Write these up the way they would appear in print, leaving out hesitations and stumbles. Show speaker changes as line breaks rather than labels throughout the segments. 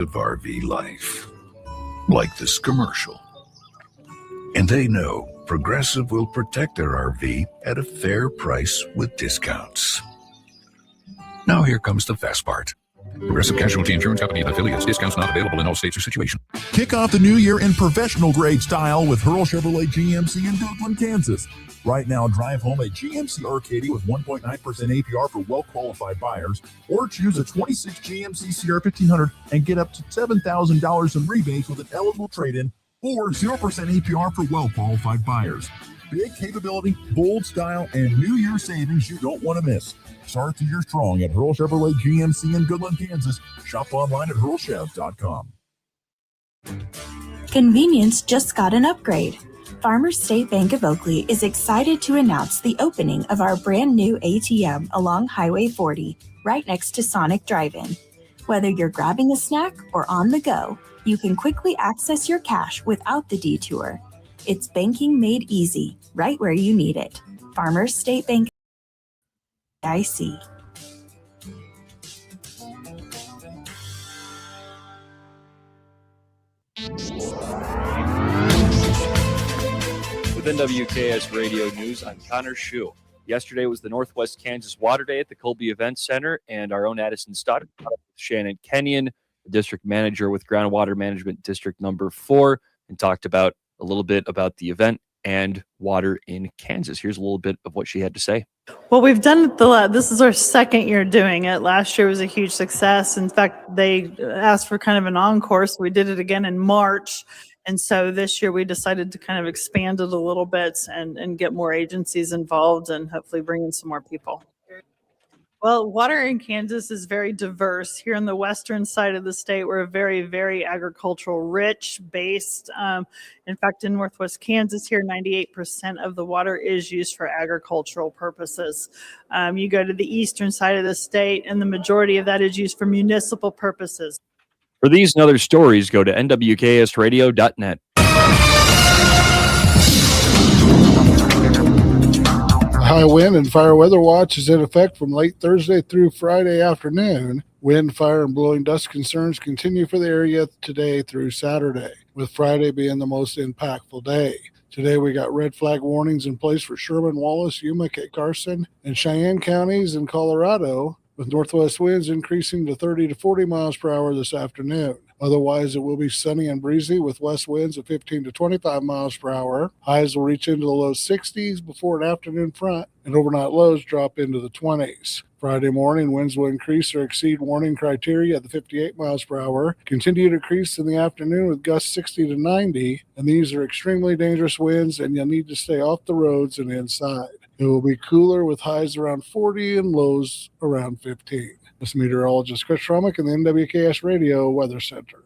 of RV life, like this commercial. And they know Progressive will protect their RV at a fair price with discounts. Now here comes the fast part. Progressive Casualty Insurance Company and affiliates. Discounts not available in all states or situations.
Kick off the new year in professional grade style with Hurl Chevrolet GMC in Goodland, Kansas. Right now, drive home a GMC Arcadia with 1.9% APR for well-qualified buyers, or choose a 26 GMC Sierra 1500 and get up to $7,000 in rebates with an eligible trade-in, or 0% APR for well-qualified buyers. Big capability, bold style, and New Year savings you don't want to miss. Start the year strong at Hurl Chevrolet GMC in Goodland, Kansas. Shop online at hurlchev.com.
Convenience just got an upgrade. Farmers State Bank of Oakley is excited to announce the opening of our brand new ATM along Highway 40, right next to Sonic Drive-In. Whether you're grabbing a snack or on the go, you can quickly access your cash without the detour. It's banking made easy, right where you need it. Farmers State Bank IC.
With NWKS Radio News, I'm Connor Schuh. Yesterday was the Northwest Kansas Water Day at the Colby Event Center, and our own Addison Stoddard, Shannon Kenyon, the district manager with Groundwater Management District Number 4, and talked about a little bit about the event and water in Kansas. Here's a little bit of what she had to say.
Well, we've done it this is our second year doing it. Last year was a huge success. In fact, they asked for kind of an encore, so we did it again in March. And so this year we decided to kind of expand it a little bit and get more agencies involved and hopefully bring in some more people. Well, water in Kansas is very diverse. Here on the western side of the state, we're a very, very agricultural rich based. In fact, in Northwest Kansas here, 98% of the water is used for agricultural purposes. You go to the eastern side of the state, and the majority of that is used for municipal purposes.
For these and other stories, go to nwksradio.net.
High wind and fire weather watch is in effect from late Thursday through Friday afternoon. Wind, fire, and blowing dust concerns continue for the area today through Saturday, with Friday being the most impactful day. Today we got red flag warnings in place for Sherman, Wallace, Yuma, Kit Carson, and Cheyenne counties in Colorado, with northwest winds increasing to 30 to 40 miles per hour this afternoon. Otherwise, it will be sunny and breezy with west winds of 15 to 25 miles per hour. Highs will reach into the low 60s before an afternoon front, and overnight lows drop into the 20s. Friday morning, winds will increase or exceed warning criteria at the 58 miles per hour. Continue to increase in the afternoon with gusts 60 to 90, and these are extremely dangerous winds, and you'll need to stay off the roads and inside. It will be cooler with highs around 40 and lows around 15. This meteorologist Chris Schromick in the NWKS Radio Weather Center.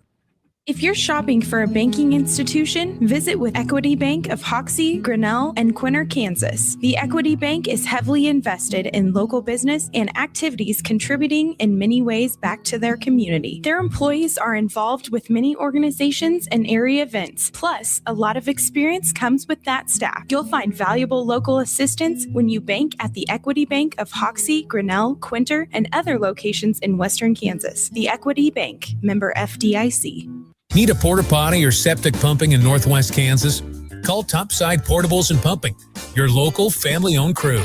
If you're shopping for a banking institution, visit with Equity Bank of Hoxie, Grinnell, and Quinter, Kansas. The Equity Bank is heavily invested in local business and activities contributing in many ways back to their community. Their employees are involved with many organizations and area events. Plus, a lot of experience comes with that staff. You'll find valuable local assistance when you bank at the Equity Bank of Hoxie, Grinnell, Quinter, and other locations in Western Kansas. The Equity Bank, member FDIC.
Need a porta potty or septic pumping in Northwest Kansas? Call Topside Portables and Pumping, your local family-owned crew.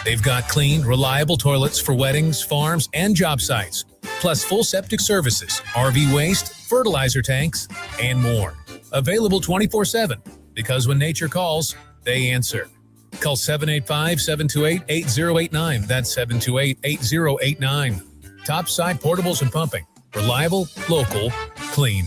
They've got clean, reliable toilets for weddings, farms, and job sites, plus full septic services, RV waste, fertilizer tanks, and more. Available 24/7, because when nature calls, they answer. Call 785-728-8089. That's 728-8089. Topside Portables and Pumping. Reliable, local, clean.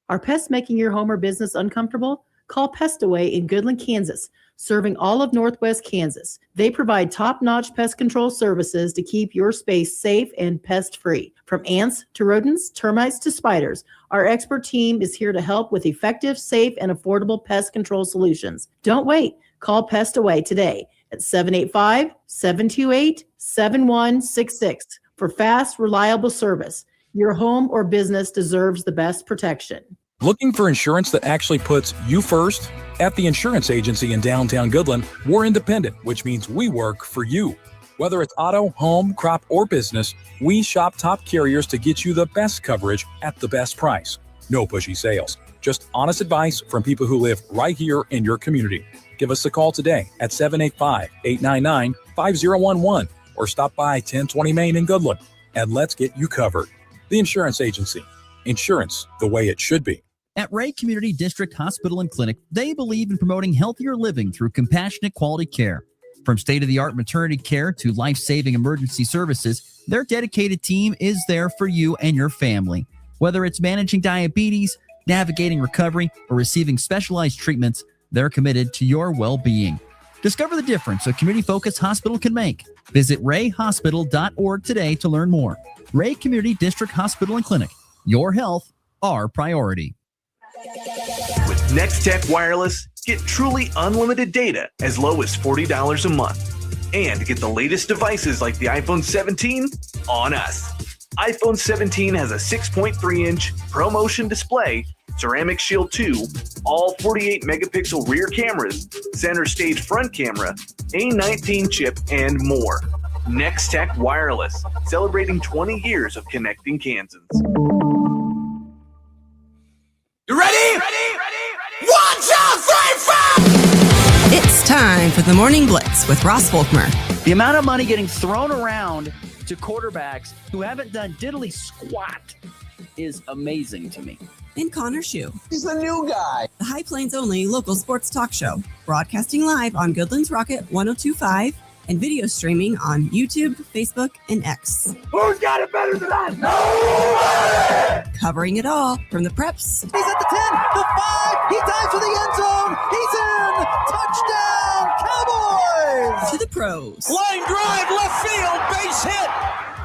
Are pests making your home or business uncomfortable? Call Pestaway in Goodland, Kansas, serving all of Northwest Kansas. They provide top-notch pest control services to keep your space safe and pest-free. From ants to rodents, termites to spiders, our expert team is here to help with effective, safe, and affordable pest control solutions. Don't wait. Call Pestaway today at 785-728-7166 for fast, reliable service. Your home or business deserves the best protection.
Looking for insurance that actually puts you first? At the insurance agency in downtown Goodland, we're independent, which means we work for you. Whether it's auto, home, crop, or business, we shop top carriers to get you the best coverage at the best price. No pushy sales, just honest advice from people who live right here in your community. Give us a call today at 785-899-5011 or stop by 1020 Main in Goodland and let's get you covered. The Insurance Agency. Insurance the way it should be.
At Ray Community District Hospital and Clinic, they believe in promoting healthier living through compassionate quality care. From state-of-the-art maternity care to life-saving emergency services, their dedicated team is there for you and your family. Whether it's managing diabetes, navigating recovery, or receiving specialized treatments, they're committed to your well-being. Discover the difference a community-focused hospital can make. Visit rayhospital.org today to learn more. Ray Community District Hospital and Clinic. Your health, our priority.
With NextTech Wireless, get truly unlimited data as low as $40 a month. And get the latest devices like the iPhone 17 on us. iPhone 17 has a 6.3-inch ProMotion display, Ceramic Shield 2, all 48-megapixel rear cameras, center stage front camera, A19 chip, and more. NextTech Wireless, celebrating 20 years of connecting Kansans.
You ready? Ready? 1, 2, 3, 4!
It's time for the Morning Blitz with Ross Volkmer.
The amount of money getting thrown around to quarterbacks who haven't done diddly squat is amazing to me.
And Connor Schuh.
He's the new guy.
The High Plains only local sports talk show, broadcasting live on Goodland's Rocket 102.5 and video streaming on YouTube, Facebook, and X.
Who's got it better than us? Nobody!
Covering it all from the preps.
He's at the 10, the 5, he dives for the end zone, he's in! Touchdown, Cowboys!
To the pros.
Line drive, left field, base hit!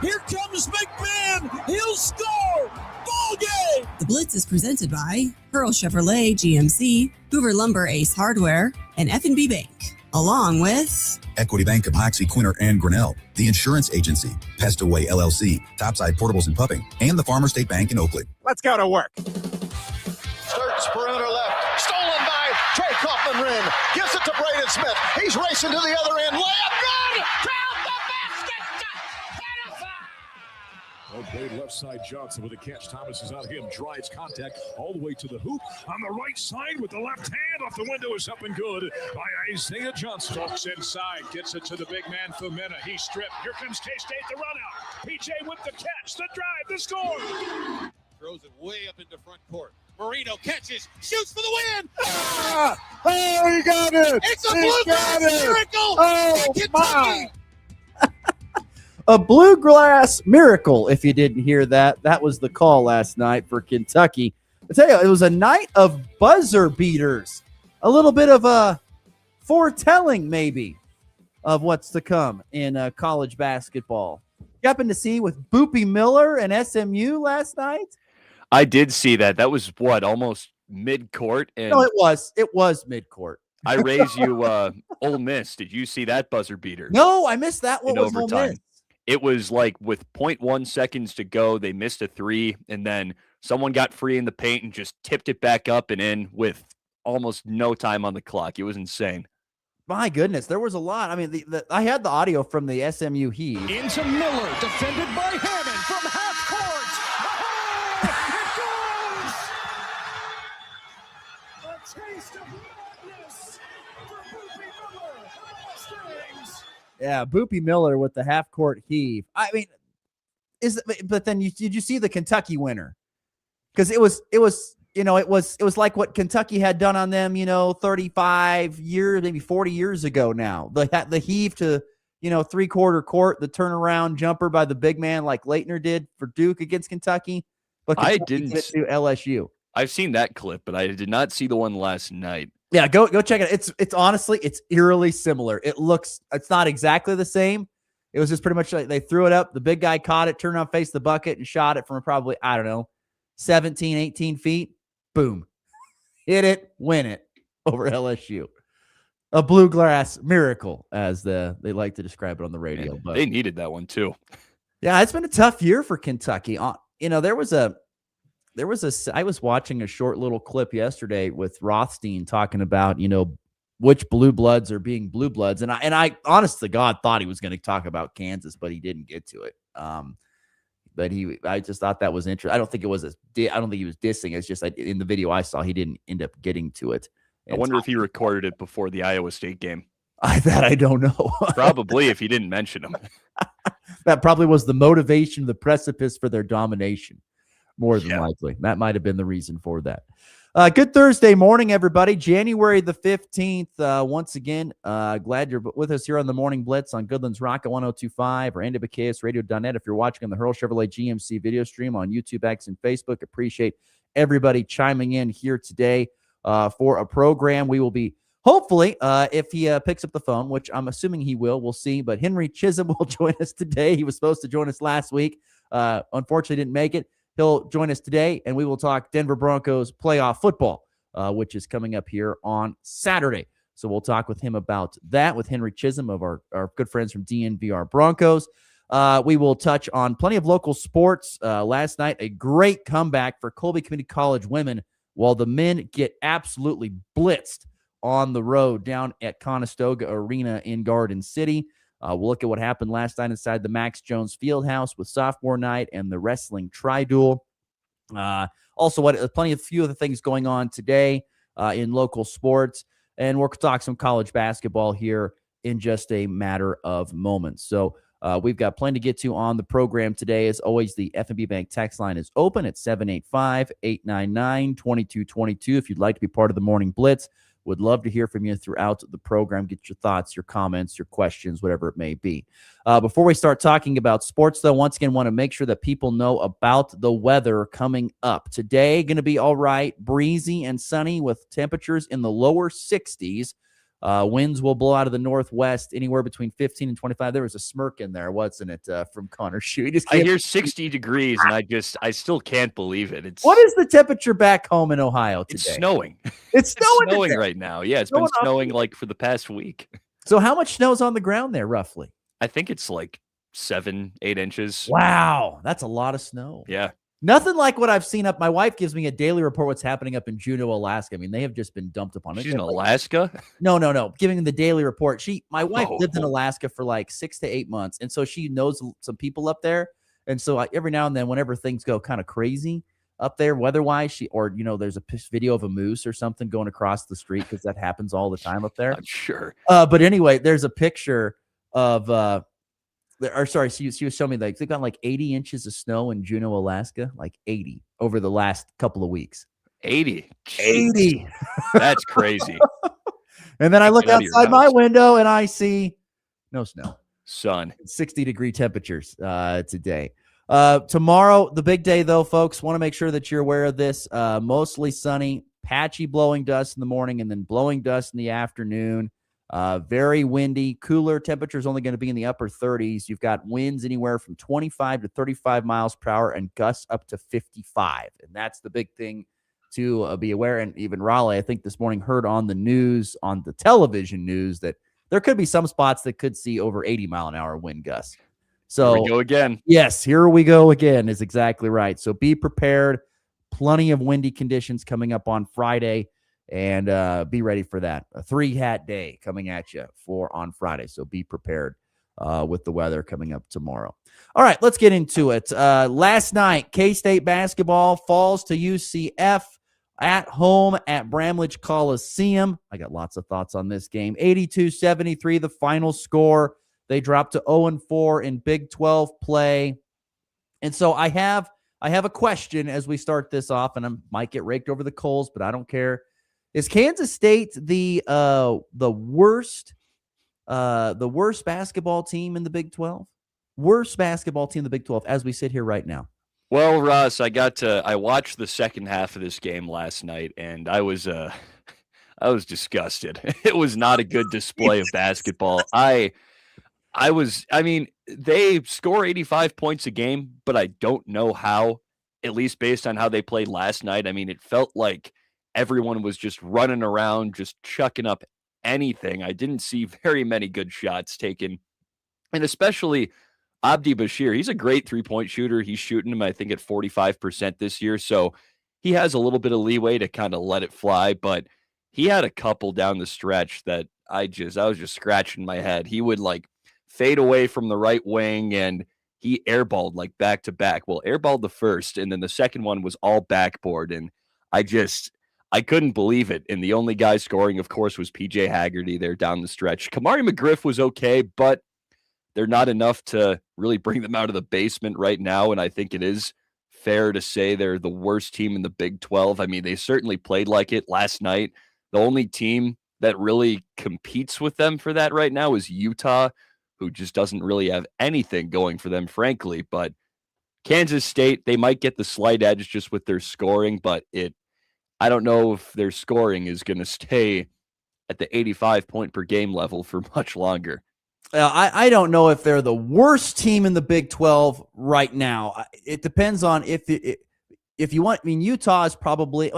Here comes McMahon, he'll score! Ball game!
The Blitz is presented by Pearl Chevrolet GMC, Hoover Lumber Ace Hardware, and F&B Bank. Along with
Equity Bank of Hoxie, Quinter, and Grinnell, the Insurance Agency, Pest Away LLC, Topside Portables and Pumping, and the Farmer State Bank in Oakley.
Let's go to work.
Starts perimeter left, stolen by Trey Kaufman-Rin, gives it to Braden Smith. He's racing to the other end, layup good! Count the basket!
Okay, left side Johnson with a catch. Thomas is on him, drives contact all the way to the hoop. On the right side with the left hand off the window is up and good by Isaiah Johnson.
Talks inside, gets it to the big man Fumina. He's stripped. Here comes K-State, the run out. PJ with the catch, the drive, the score.
Throws it way up into front court. Marino catches, shoots for the win.
Ah! Oh, he got it!
It's a bluegrass miracle!
Oh, my!
A bluegrass miracle, if you didn't hear that. That was the call last night for Kentucky. I tell you, it was a night of buzzer beaters. A little bit of a foretelling, maybe, of what's to come in college basketball. You happened to see with Boopy Miller and SMU last night?
I did see that. That was what, almost mid-court? And
No, it was mid-court.
I raise you Ole Miss. Did you see that buzzer beater?
No, I missed that. What
in
was Ole
overtime?
Miss?
It was like with 0.1 seconds to go, they missed a three, and then someone got free in the paint and just tipped it back up and in with almost no time on the clock. It was insane.
My goodness, there was a lot. I mean, I had the audio from the SMU heave.
Into Miller, defended by Hammond from half court. It goes! A taste of madness for Boopy Miller and the Mustangs.
Yeah, Boopy Miller with the half-court heave. I mean, but then did you see the Kentucky winner? Because it was like what Kentucky had done on them, 35 years, maybe 40 years ago now. The heave to, three-quarter court, the turnaround jumper by the big man like Leitner did for Duke against Kentucky. But Kentucky
I didn't
did it to LSU.
I've seen that clip, but I did not see the one last night.
Yeah, go check it. It's honestly, it's eerily similar. It's not exactly the same. It was just pretty much like they threw it up. The big guy caught it, turned around, faced the bucket, and shot it from probably, 17, 18 feet. Boom. Hit it, win it over LSU. A bluegrass miracle, as they like to describe it on the radio.
Man,
but
they needed that one too.
Yeah, it's been a tough year for Kentucky. I was watching a short little clip yesterday with Rothstein talking about, which blue bloods are being blue bloods. And I honest to God thought he was going to talk about Kansas, but he didn't get to it. But I just thought that was interesting. I don't think he was dissing. It's just in the video I saw, he didn't end up getting to it.
I wonder if he recorded it before the Iowa State game.
I don't know.
Probably if he didn't mention him.
That probably was the motivation, the precipice for their domination. More than likely. That might have been the reason for that. Good Thursday morning, everybody. January the 15th. Once again, glad you're with us here on the Morning Blitz on Goodland's Rocket 102.5 or NWKSradio.net. If you're watching on the Hurl Chevrolet GMC video stream on YouTube, X, and Facebook, appreciate everybody chiming in here today for a program. We will be, hopefully, if he picks up the phone, which I'm assuming he will, we'll see. But Henry Chisholm will join us today. He was supposed to join us last week. Unfortunately, didn't make it. He'll join us today, and we will talk Denver Broncos playoff football, which is coming up here on Saturday. So we'll talk with him about that with Henry Chisholm of our good friends from DNVR Broncos. We will touch on plenty of local sports. Last night, a great comeback for Colby Community College women while the men get absolutely blitzed on the road down at Conestoga Arena in Garden City. We'll look at what happened last night inside the Max Jones Fieldhouse with sophomore night and the wrestling tri-duel. Also, few other things going on today in local sports. And we'll talk some college basketball here in just a matter of moments. So we've got plenty to get to on the program today. As always, the FNB Bank text line is open at 785-899-2222. If you'd like to be part of the Morning Blitz, would love to hear from you throughout the program. Get your thoughts, your comments, your questions, whatever it may be. Before we start talking about sports, though, once again, want to make sure that people know about the weather coming up. Today, going to be all right, breezy and sunny with temperatures in the lower 60s. Winds will blow out of the northwest anywhere between 15 and 25. There was a smirk in there, wasn't it, from Connor Schuh?
I hear 60 degrees, and I still can't believe it.
What is the temperature back home in Ohio today?
It's snowing.
It's snowing
right now. Yeah, it's been snowing like for the past week.
So how much snow's on the ground there, roughly?
I think it's like 7-8 inches.
Wow, that's a lot of snow.
Yeah.
Nothing like what I've seen up. My wife gives me a daily report what's happening up in Juneau, Alaska. I mean, they have just been dumped upon.
She's in Alaska?
No. Giving the daily report. My wife lived in Alaska for like 6 to 8 months, and so she knows some people up there. And so every now and then, whenever things go kind of crazy up there, weather-wise, there's a video of a moose or something going across the street because that happens all the time up there.
I'm sure.
But anyway, there's a picture of she was showing me like they've got like 80 inches of snow in Juneau, Alaska, like 80 over the last couple of weeks.
80.
80.
That's crazy.
And then I look outside my window and I see no snow.
Sun.
60-degree temperatures today. Tomorrow, the big day, though, folks. Want to make sure that you're aware of this. Mostly sunny, patchy blowing dust in the morning, and then blowing dust in the afternoon. Very windy, cooler. Temperatures only going to be in the upper 30s. You've got winds anywhere from 25 to 35 miles per hour and gusts up to 55. And that's the big thing to be aware. And even Raleigh, I think this morning, heard on the news, on the television news, that there could be some spots that could see over 80-mile-an-hour wind gusts. So
here we go again.
Yes, here we go again is exactly right. So be prepared. Plenty of windy conditions coming up on Friday. And be ready for that. A 3-hat day coming at you on Friday. So be prepared with the weather coming up tomorrow. All right, let's get into it. Last night, K-State basketball falls to UCF at home at Bramlage Coliseum. I got lots of thoughts on this game. 82-73, the final score. They dropped to 0-4 in Big 12 play. And so I have a question as we start this off, and I might get raked over the coals, but I don't care. Is Kansas State the worst basketball team in the Big 12? Worst basketball team in the Big 12 as we sit here right now?
Well, Ross, I watched the second half of this game last night, and I was disgusted. It was not a good display of basketball. They score 85 points a game, but I don't know how, at least based on how they played last night. I mean, it felt like everyone was just running around, just chucking up anything. I didn't see very many good shots taken. And especially Abdi Bashir. He's a great three-point shooter. He's shooting them, I think, at 45% this year. So he has a little bit of leeway to kind of let it fly. But he had a couple down the stretch that I was just scratching my head. He would like fade away from the right wing and he airballed like back to back. Well, airballed the first, and then the second one was all backboard. And I couldn't believe it. And the only guy scoring, of course, was PJ Haggerty there down the stretch. Kamari McGriff was okay, but they're not enough to really bring them out of the basement right now. And I think it is fair to say they're the worst team in the Big 12. I mean, they certainly played like it last night. The only team that really competes with them for that right now is Utah, who just doesn't really have anything going for them, frankly. But Kansas State, they might get the slight edge just with their scoring, but I don't know if their scoring is going to stay at the 85 point per game level for much longer.
I don't know if they're the worst team in the Big 12 right now. It depends on if you want. I mean, Utah is probably.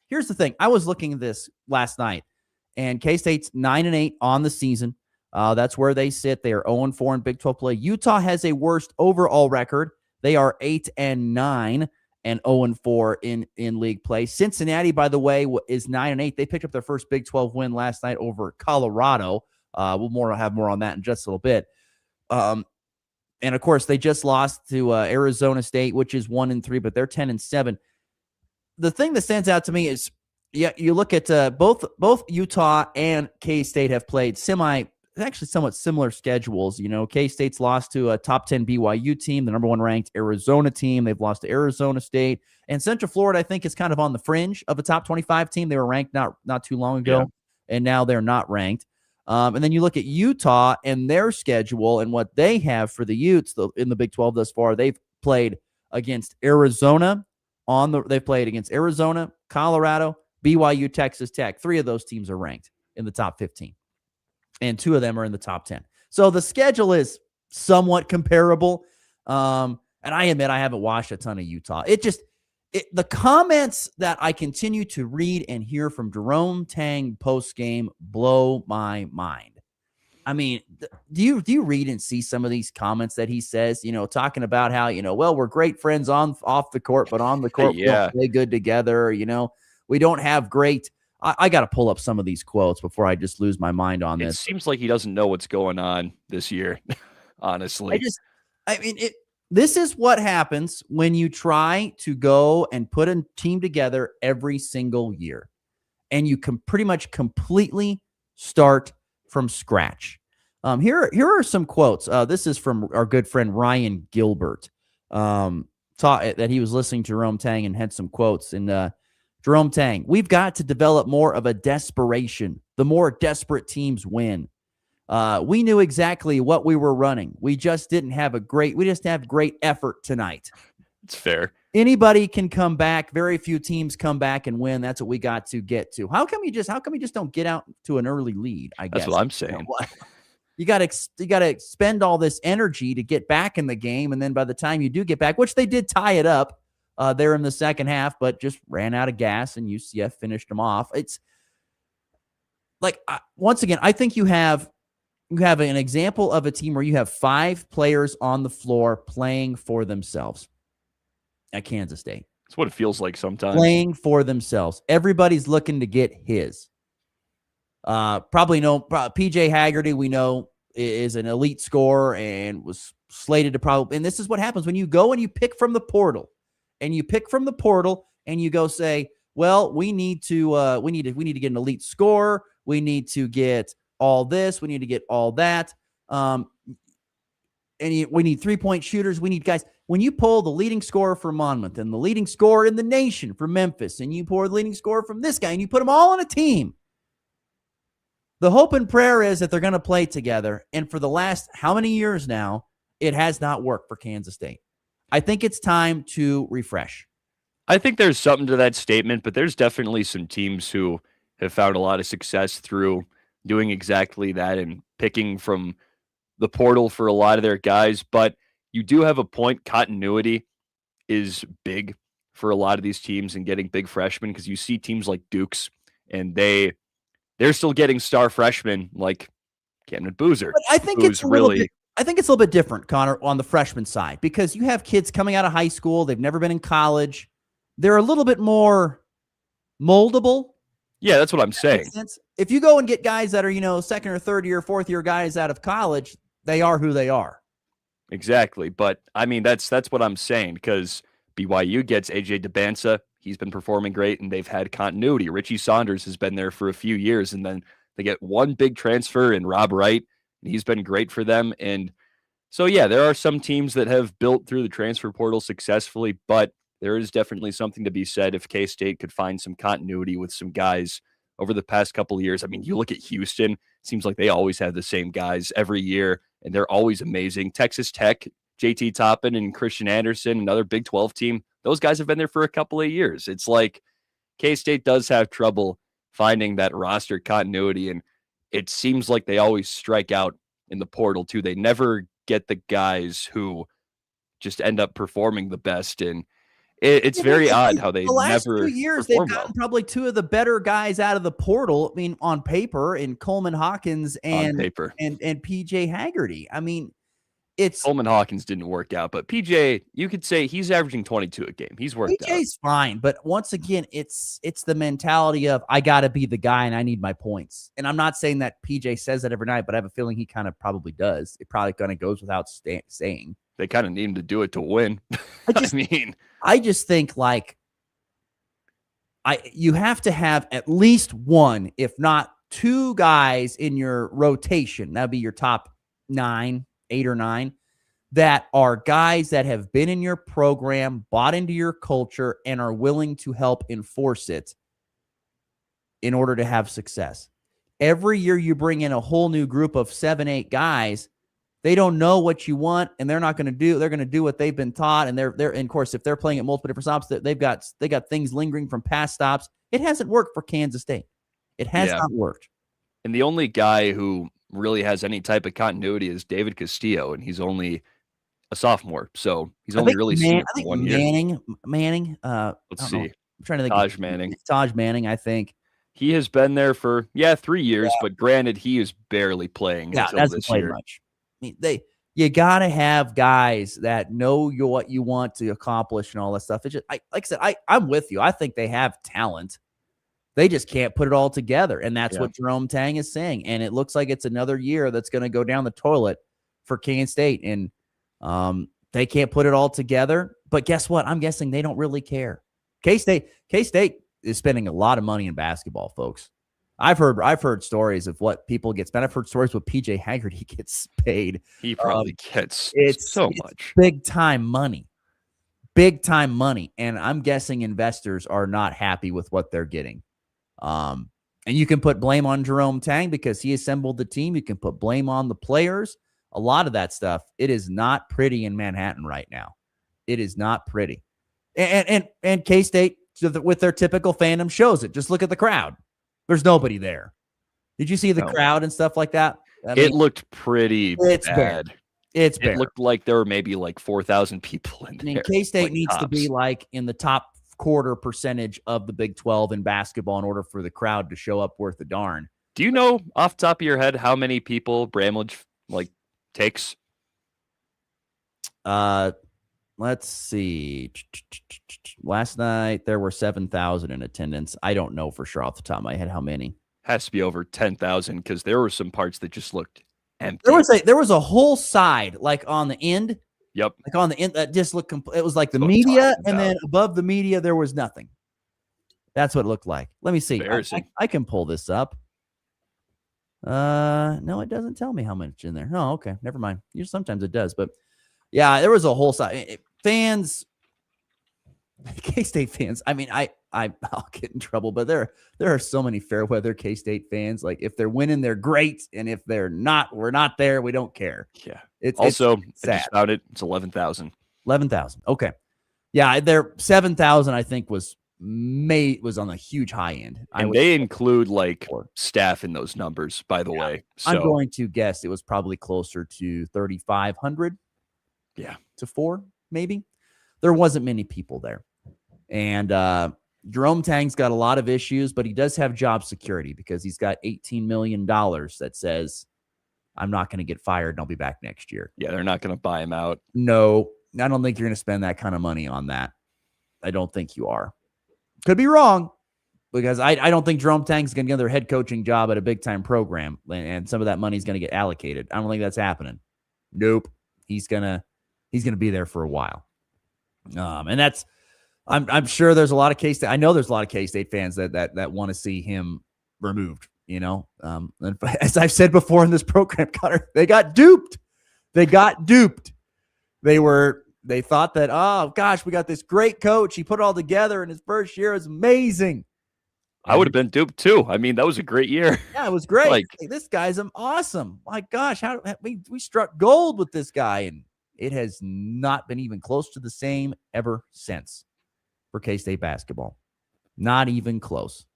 Here's the thing. I was looking at this last night, and K-State's 9-8 on the season. That's where they sit. They are 0-4 in Big 12 play. Utah has a worst overall record. They are 8-9 and 0-4 in league play. Cincinnati, by the way, is 9-8. They picked up their first Big 12 win last night over Colorado. We'll have more on that in just a little bit. And of course, they just lost to Arizona State, which is 1-3, but they're 10-7. The thing that stands out to me is, you look at both Utah and K-State have played somewhat similar schedules. K-State's lost to a top 10 BYU team, the number 1 ranked Arizona team. They've lost to Arizona State, and Central Florida, I think, is kind of on the fringe of a top 25 team. They were ranked not too long ago, and now they're not ranked. And then you look at Utah and their schedule and what they have for the Utes in the Big 12 thus far. They've played against Arizona they've played against Arizona, Colorado, BYU, Texas Tech. 3 of those teams are ranked in the top 15, and 2 of them are in the top 10. So the schedule is somewhat comparable. And I admit I haven't watched a ton of Utah. The comments that I continue to read and hear from Jerome Tang post-game blow my mind. I mean, do you read and see some of these comments that he says, talking about how, well, we're great friends off the court, but on the court, we don't play good together. We don't have great. I got to pull up some of these quotes before I just lose my mind on this.
It seems like he doesn't know what's going on this year, honestly.
This is what happens when you try to go and put a team together every single year, and you can pretty much completely start from scratch. Here are some quotes. This is from our good friend Ryan Gilbert. That he was listening to Jerome Tang and had some quotes. And Jerome Tang, we've got to develop more of a desperation. The more desperate teams win. We knew exactly what we were running. We just have great effort tonight.
It's fair.
Anybody can come back. Very few teams come back and win. That's what we got to get to. How come you just don't get out to an early lead? I guess
that's what I'm saying.
You got to expend all this energy to get back in the game, and then by the time you do get back, which they did tie it up there in the second half, but just ran out of gas, and UCF finished them off. It's like once again, I think you have an example of a team where you have 5 players on the floor playing for themselves at Kansas State.
That's what it feels like sometimes.
Playing for themselves. Everybody's looking to get his. PJ Haggerty, we know, is an elite scorer and was slated to and this is what happens when you go and you pick from the portal. And you go say, well, we need to get an elite scorer. We need to get all this. We need to get all that. We need 3-point shooters. We need guys. When you pull the leading scorer for Monmouth and the leading scorer in the nation for Memphis, and you pour the leading scorer from this guy, and you put them all on a team, the hope and prayer is that they're going to play together. And for the last how many years now, it has not worked for Kansas State. I think it's time to refresh.
I think there's something to that statement, but there's definitely some teams who have found a lot of success through doing exactly that and picking from the portal for a lot of their guys. But you do have a point. Continuity is big for a lot of these teams and getting big freshmen, because you see teams like Duke's and they're still getting star freshmen like Camden Boozer.
But I think it's a little bit different, Connor, on the freshman side, because you have kids coming out of high school. They've never been in college. They're a little bit more moldable
Yeah, that's what I'm saying.
Makes sense. If you go and get guys that are, second or third year, fourth year guys out of college, they are who they are.
Exactly. But I mean, that's what I'm saying, because BYU gets AJ DeBansa. He's been performing great, and they've had continuity. Richie Saunders has been there for a few years, and then they get one big transfer in Rob Wright, and he's been great for them. And so, yeah, there are some teams that have built through the transfer portal successfully, but there is definitely something to be said if K-State could find some continuity with some guys over the past couple of years. I mean, you look at Houston, it seems like they always have the same guys every year, and they're always amazing. Texas Tech, JT Toppin and Christian Anderson, another Big 12 team, those guys have been there for a couple of years. It's like K-State does have trouble finding that roster continuity, and it seems like they always strike out in the portal too. They never get the guys who just end up performing the best, and it's very odd how they
the last
never
2 years they've
perform
gotten
well.
probably two of the better guys out of the portal. I mean, on paper, in Coleman Hawkins and PJ Haggerty. I mean, it's
Coleman Hawkins didn't work out, but PJ, you could say he's averaging 22 a game. He's worked out.
PJ's fine, but once again, it's the mentality of I got to be the guy and I need my points. And I'm not saying that PJ says that every night, but I have a feeling he kind of probably does. It probably kind of goes without saying.
They kind of need him to do it to win.
I just think you have to have at least one, if not two guys in your rotation. That'd be your top 8 or 9, that are guys that have been in your program, bought into your culture, and are willing to help enforce it in order to have success. Every year you bring in a whole new group of 7, 8 guys. They don't know what you want, and they're not going to do. They're going to do what they've been taught, and they're. And of course, if they're playing at multiple different stops, they got things lingering from past stops. It hasn't worked for Kansas State. It has not worked.
And the only guy who really has any type of continuity is David Castillo, and he's only a sophomore, so he's only really seen it for 1 year.
Manning.
Let's see.
I'm trying to think.
Taj Manning.
Taj Manning, I think.
He has been there for 3 years, but granted, he is barely playing.
Yeah,
until
hasn't
this
played
year.
much. I mean, you gotta have guys that know what you want to accomplish and all that stuff. It's just, like I said, I'm with you. I think they have talent. They just can't put it all together, and that's what Jerome Tang is saying. And it looks like it's another year that's going to go down the toilet for Kansas State, and they can't put it all together. But guess what? I'm guessing they don't really care. K-State is spending a lot of money in basketball, folks. I've heard stories of what people get spent. I've heard stories what PJ Haggerty gets paid.
He probably gets
so
much.
Big time money. And I'm guessing investors are not happy with what they're getting. And you can put blame on Jerome Tang because he assembled the team. You can put blame on the players. A lot of that stuff. It is not pretty in Manhattan right now. It is not pretty. And K-State, with their typical fandom, shows it. Just look at the crowd. There's nobody there. Did you see the crowd and stuff like that?
It looked pretty bad.
Bare.
It looked like there were maybe like 4,000 people in there.
K-State needs to be like in the top quarter percentage of the Big 12 in basketball in order for the crowd to show up worth a darn.
Do you know off the top of your head how many people Bramlage takes?
Let's see. Last night there were 7,000 in attendance. I don't know for sure off the top of my head how many.
Has to be over 10,000 because there were some parts that just looked empty.
There was a whole side like on the end.
Yep.
Like on the end that just looked. It was like the media, and then above the media there was nothing. That's what it looked like. Let me see. I can pull this up. No, it doesn't tell me how much in there. Oh, okay, never mind. Sometimes it does, but yeah, there was a whole side. Fans, K-State fans. I mean, I'll get in trouble, but there are so many fair weather K-State fans. Like if they're winning, they're great, and if they're not, we're not there. We don't care.
Yeah.
It's
also
sad.
I just found it. It's 11,000.
11,000. Okay. Yeah, their 7,000 I think was on a huge high end.
And they include like staff in those numbers, by the way. So
I'm going to guess it was probably closer to 3,500.
Yeah.
To 4, maybe. There wasn't many people there. And Jerome Tang's got a lot of issues, but he does have job security because he's got $18 million that says, I'm not going to get fired and I'll be back next year.
Yeah, they're not going to buy him out.
No, I don't think you're going to spend that kind of money on that. I don't think you are. Could be wrong, because I don't think Jerome Tang's going to get another head coaching job at a big time program, and some of that money is going to get allocated. I don't think that's happening. Nope. He's gonna be there for a while. And that's, I'm sure there's a lot of K-State. I know there's a lot of K-State fans that want to see him removed. And as I've said before in this program, Connor, they got duped. They thought that, oh gosh, we got this great coach. He put it all together in his first year. It's amazing.
I would have been duped too. I mean, that was a great year.
Yeah, it was great.
Like,
hey, this guy's awesome. My gosh, how we struck gold with this guy, and it has not been even close to the same ever since for K-State basketball. Not even close.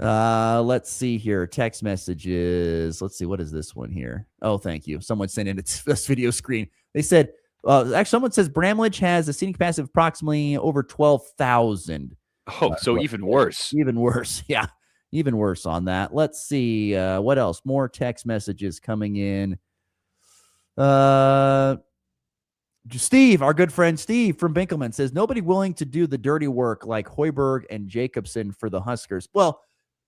Let's see here. Text messages. Let's see. What is this one here? Oh, thank you. Someone sent in this video screen. They said, actually, someone says Bramlage has a seating capacity of approximately over 12,000.
Oh, so even worse.
Even worse. Yeah. Even worse on that. Let's see. What else? More text messages coming in. Steve, our good friend Steve from Binkelman, says nobody willing to do the dirty work like Hoiberg and Jacobson for the Huskers. Well,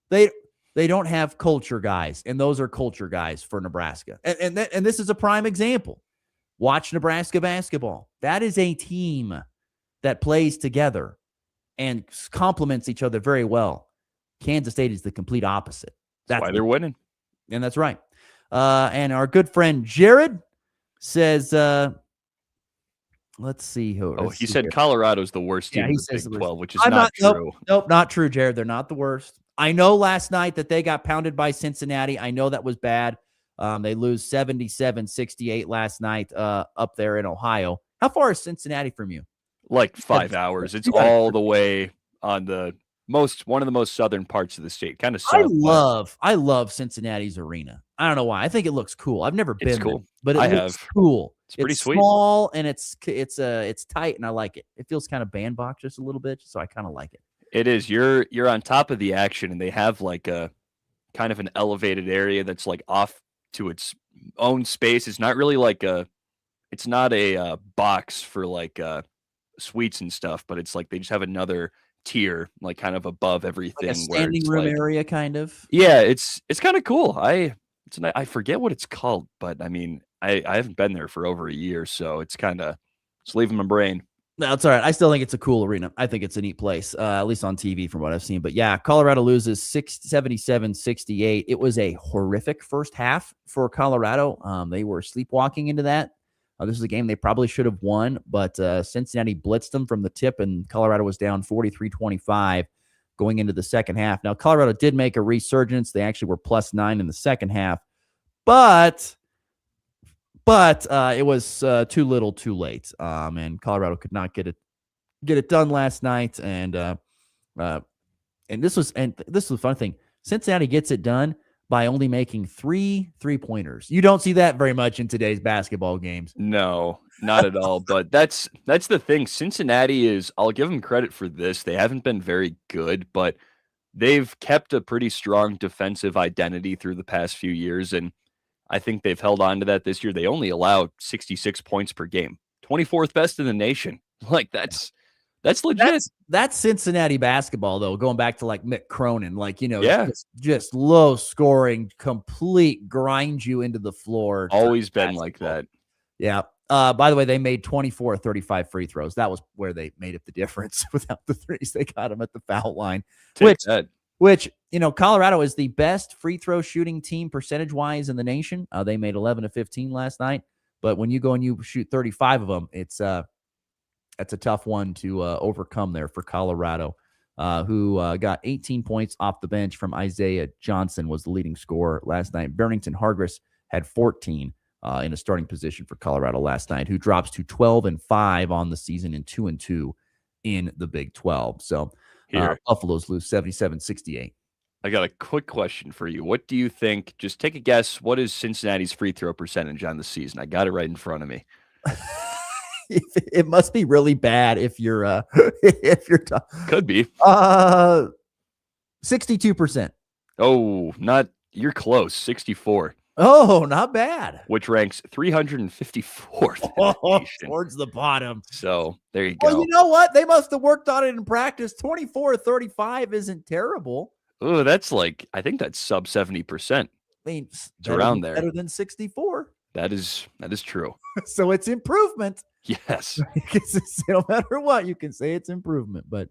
they don't have culture guys, and those are culture guys for Nebraska. And this is a prime example. Watch Nebraska basketball. That is a team that plays together and complements each other very well. Kansas State is the complete opposite.
That's why they're winning.
And that's right. And our good friend Jared says, let's see who.
Oh, he said Colorado's the worst team in the Big 12, which is not true.
Nope, not true, Jared. They're not the worst. I know last night that they got pounded by Cincinnati. I know that was bad. They lose 77-68 last night up there in Ohio. How far is Cincinnati from you?
Like 5 hours. It's all the way on one of the most southern parts of the state. Kind of south.
I love Cincinnati's arena. I don't know why. I think it looks cool. I've never been
cool.
there, but it looks cool.
It's pretty sweet.
Small and it's tight, and I like it. It feels kind of bandbox just a little bit, so I kind of like it.
It is. You're on top of the action, and they have like a kind of an elevated area that's like off to its own space. It's not really like it's not a box for like suites and stuff, but it's like they just have another tier like kind of above everything.
Like a standing room area, kind of.
Yeah, it's kind of cool. I forget what it's called, but I mean, I haven't been there for over a year, so it's leaving my brain.
No, it's all right. I still think it's a cool arena. I think it's a neat place, at least on TV from what I've seen. But yeah, Colorado loses 77-68. It was a horrific first half for Colorado. They were sleepwalking into that. This is a game they probably should have won, but Cincinnati blitzed them from the tip, and Colorado was down 43-25 going into the second half. Now, Colorado did make a resurgence. They actually were +9 in the second half, but it was too little, too late, and Colorado could not get it done last night. And this was the fun thing. Cincinnati gets it done by only making 3 3-pointers. You don't see that very much in today's basketball games.
No, not at all. But that's the thing. Cincinnati is, I'll give them credit for this. They haven't been very good, but they've kept a pretty strong defensive identity through the past few years. And I think they've held on to that this year. They only allow 66 points per game, 24th best in the nation. Like that's legit.
That's Cincinnati basketball, though. Going back to like Mick Cronin, just low scoring, complete grind you into the floor.
Always been like that.
Yeah. By the way, they made 24 of 35 free throws. That was where they made up the difference. Without the threes, they got them at the foul line. Which Colorado is the best free throw shooting team percentage wise in the nation. They made 11 of 15 last night. But when you go and you shoot 35 of them, that's a tough one to overcome there for Colorado, who got 18 points off the bench from Isaiah Johnson, was the leading scorer last night. Barrington Hargress had 14 in a starting position for Colorado last night, who drops to 12-5 on the season and 2-2 in the Big 12. So Buffaloes lose 77-68.
I got a quick question for you. What do you think? Just take a guess. What is Cincinnati's free throw percentage on the season? I got it right in front of me.
It must be really bad if you're
could be
62%.
Oh, you're close. 64.
Oh, not bad.
which ranks 354th in the
Oh,
nation.
towards the bottom.
So there you go.
Well, you know what? They must have worked on it in practice. 24-35 isn't terrible.
Oh, that's like, I think that's sub 70%.
I mean,
It's around there.
better than 64.
That is true.
So it's improvement.
Yes.
No matter what, you can say it's improvement. But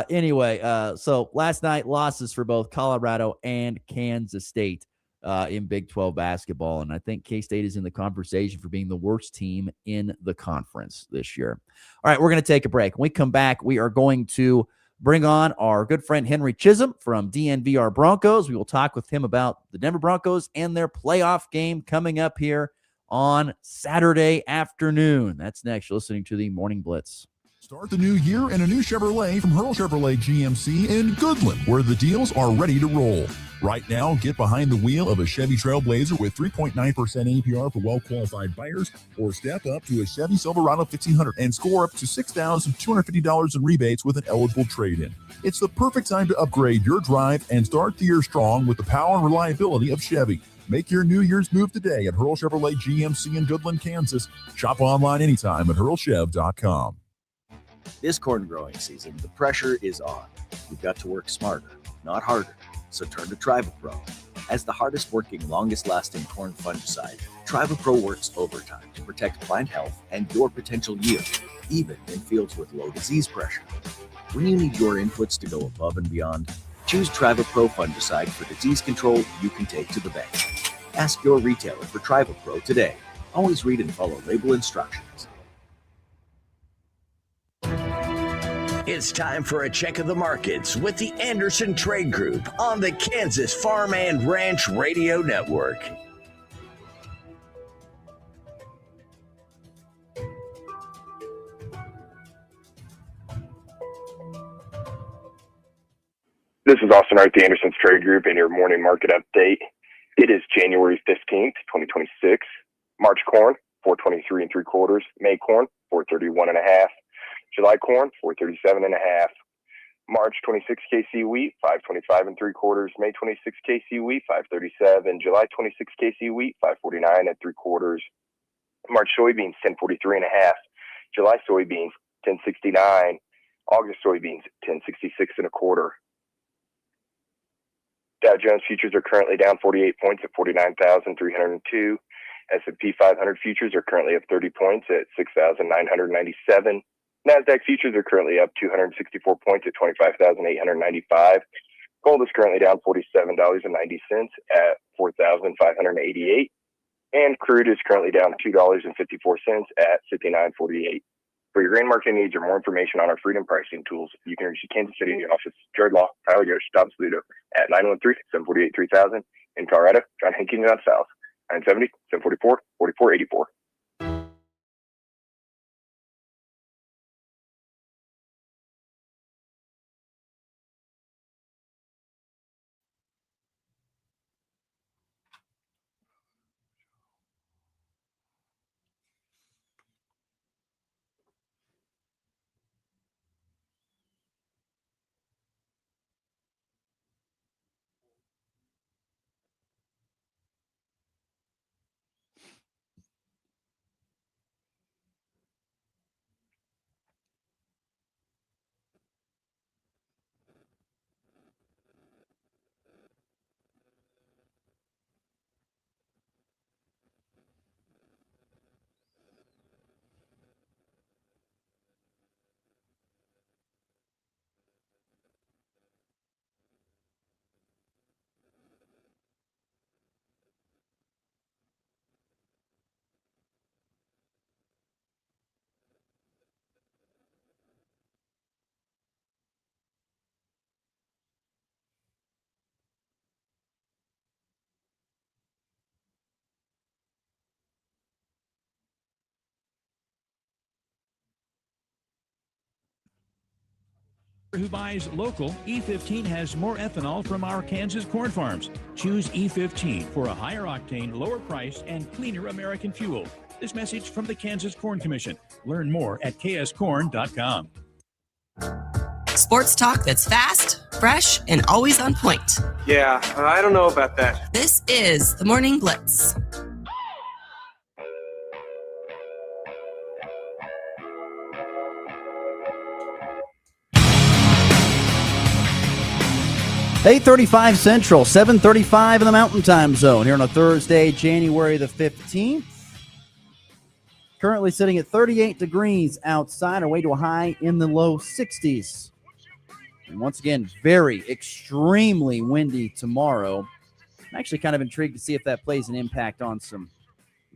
anyway, so last night, losses for both Colorado and Kansas State in Big 12 basketball. And I think K-State is in the conversation for being the worst team in the conference this year. All right, we're going to take a break. When we come back, we are going to bring on our good friend Henry Chisholm from DNVR Broncos. We will talk with him about the Denver Broncos and their playoff game coming up here on Saturday afternoon. That's next. You're listening to the Morning Blitz.
Start the new year in a new Chevrolet from Hurl Chevrolet GMC in Goodland, where the deals are ready to roll. Right now, get behind the wheel of a Chevy Trailblazer with 3.9% APR for well-qualified buyers, or step up to a Chevy Silverado 1500 and score up to $6,250 in rebates with an eligible trade-in. It's the perfect time to upgrade your drive and start the year strong with the power and reliability of Chevy. Make your New Year's move today at Hurl Chevrolet GMC in Goodland, Kansas. Shop online anytime at hurlchev.com.
This corn growing season, the pressure is on. You've got to work smarter, not harder. So turn to Tribal Pro. As the hardest working, longest lasting corn fungicide, Tribal Pro works overtime to protect plant health and your potential yield, even in fields with low disease pressure. When you need your inputs to go above and beyond, choose Tribal Pro fungicide for disease control you can take to the bank. Ask your retailer for Tribal Pro today. Always read and follow label instructions.
It's time for a check of the markets with the Anderson Trade Group on the Kansas Farm and Ranch Radio Network.
This is Austin Wright, the Anderson's Trade Group, and your morning market update. It is January 15th, 2026. March corn, 423 3/4. May corn, 431 1/2. July corn, 437 1/2. March 26 KC wheat, 525 3/4. May 26 KC wheat, 537. July 26 KC wheat, 549 3/4. March soybeans, 1043 1/2. July soybeans, 1069. August soybeans, 1066 1/4. Dow Jones futures are currently down 48 points at 49,302. S&P 500 futures are currently up 30 points at 6,997. NASDAQ futures are currently up 264 points at 25,895. Gold is currently down $47.90 at 4,588. And crude is currently down $2.54 at 59.48. For your grain marketing needs or more information on our freedom pricing tools, you can reach the Kansas City office, Jared Law, Tyler Garrett, Thomas Ludo at 913-748-3000. In Colorado, John Hankins down south, 970-744-4484.
Who buys local, E15 has more ethanol from our Kansas corn farms. Choose E15 for a higher octane, lower price, and cleaner American fuel. This message from the Kansas Corn Commission. Learn more at kscorn.com.
Sports talk that's fast, fresh, and always on point.
Yeah, I don't know about that.
This is the Morning Blitz.
(8:35) Central, 7:35 in the Mountain Time Zone here on a Thursday, January the 15th. Currently sitting at 38 degrees outside, our way to a high in the low 60s. And once again, extremely windy tomorrow. I'm actually kind of intrigued to see if that plays an impact on some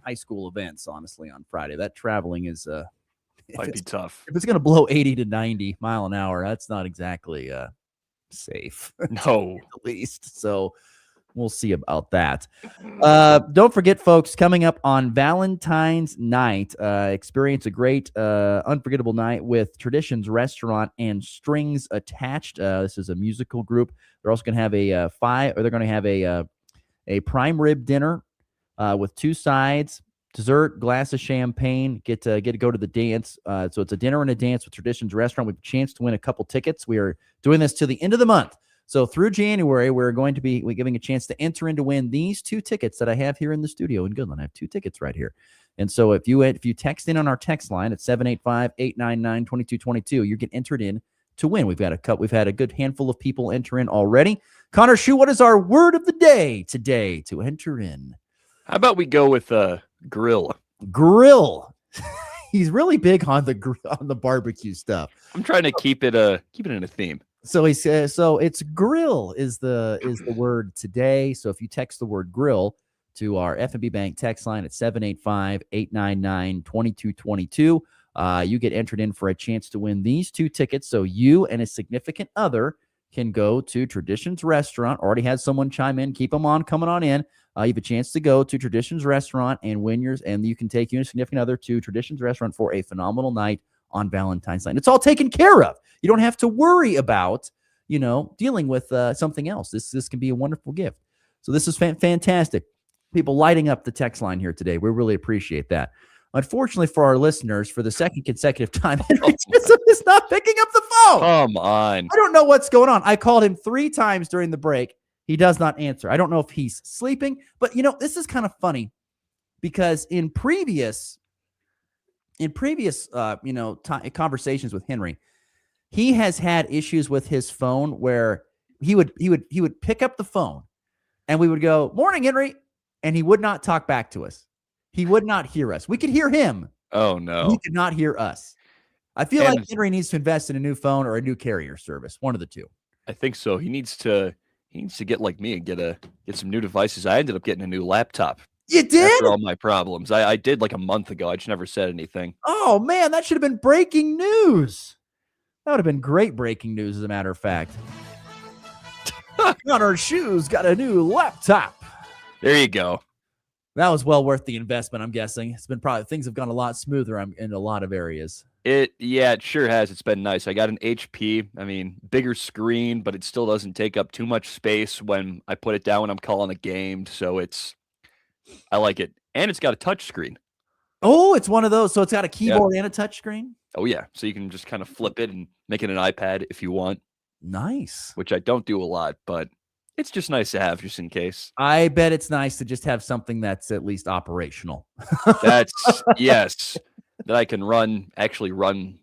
high school events, honestly, on Friday. That traveling is
might be tough.
If it's going to blow 80 to 90 mile an hour, that's not exactly safe.
No.
At least. So we'll see about that. Don't forget, folks, coming up on Valentine's night, experience a great, unforgettable night with Traditions Restaurant and Strings Attached. This is a musical group. They're also going to have a prime rib dinner with 2 sides, dessert, glass of champagne. Get to go to the dance. So it's a dinner and a dance with Traditions Restaurant with a chance to win a couple tickets. We are doing this to the end of the month. So through January, we're giving a chance to enter and to win these 2 tickets that I have here in the studio in Goodland. I have 2 tickets right here. And so if you text in on our text line at 785-899-2222, you get entered in to win. We've had a good handful of people enter in already. Connor Schuh, what is our word of the day today to enter in?
How about we go with grill?
Grill. He's really big on the barbecue stuff.
I'm trying to keep it in a theme.
So he says, so it's grill is the word today. So if you text the word grill to our F&B Bank text line at 785-899-2222, you get entered in for a chance to win these 2 tickets. So you and a significant other can go to Traditions Restaurant. Already had someone chime in. Keep them on coming on in. You have a chance to go to Traditions Restaurant and win yours, and you can take you and a significant other to Traditions Restaurant for a phenomenal night on Valentine's night. It's all taken care of. You don't have to worry about, dealing with something else. This can be a wonderful gift. So this is fantastic. People lighting up the text line here today. We really appreciate that. Unfortunately for our listeners, for the second consecutive time, Henry Chisholm is not picking up the phone.
Come on.
I don't know what's going on. I called him 3 times during the break. He does not answer. I don't know if he's sleeping, but this is kind of funny because in previous conversations with Henry, he has had issues with his phone where he would pick up the phone and we would go, "Morning, Henry," and he would not talk back to us. He would not hear us. We could hear him.
Oh no.
He could not hear us. I feel like Henry needs to invest in a new phone or a new carrier service, one of the two.
I think so. He needs to get like me and get some new devices. I ended up getting a new laptop.
You did?
After all my problems. I did like a month ago. I just never said anything.
Oh man, that should have been breaking news. That would have been great breaking news, as a matter of fact. Connor Schuh's got a new laptop.
There you go.
That was well worth the investment, I'm guessing. It's been things have gone a lot smoother in a lot of areas.
It sure has. It's been nice. I got an HP. I mean, bigger screen, but it still doesn't take up too much space when I put it down when I'm calling a game. So I like it. And it's got a touch screen.
Oh, it's one of those. So it's got a keyboard and a touch screen?
Oh, yeah. So you can just kind of flip it and make it an iPad if you want.
Nice.
Which I don't do a lot, but it's just nice to have just in case.
I bet it's nice to just have something that's at least operational.
Yes. That I can actually run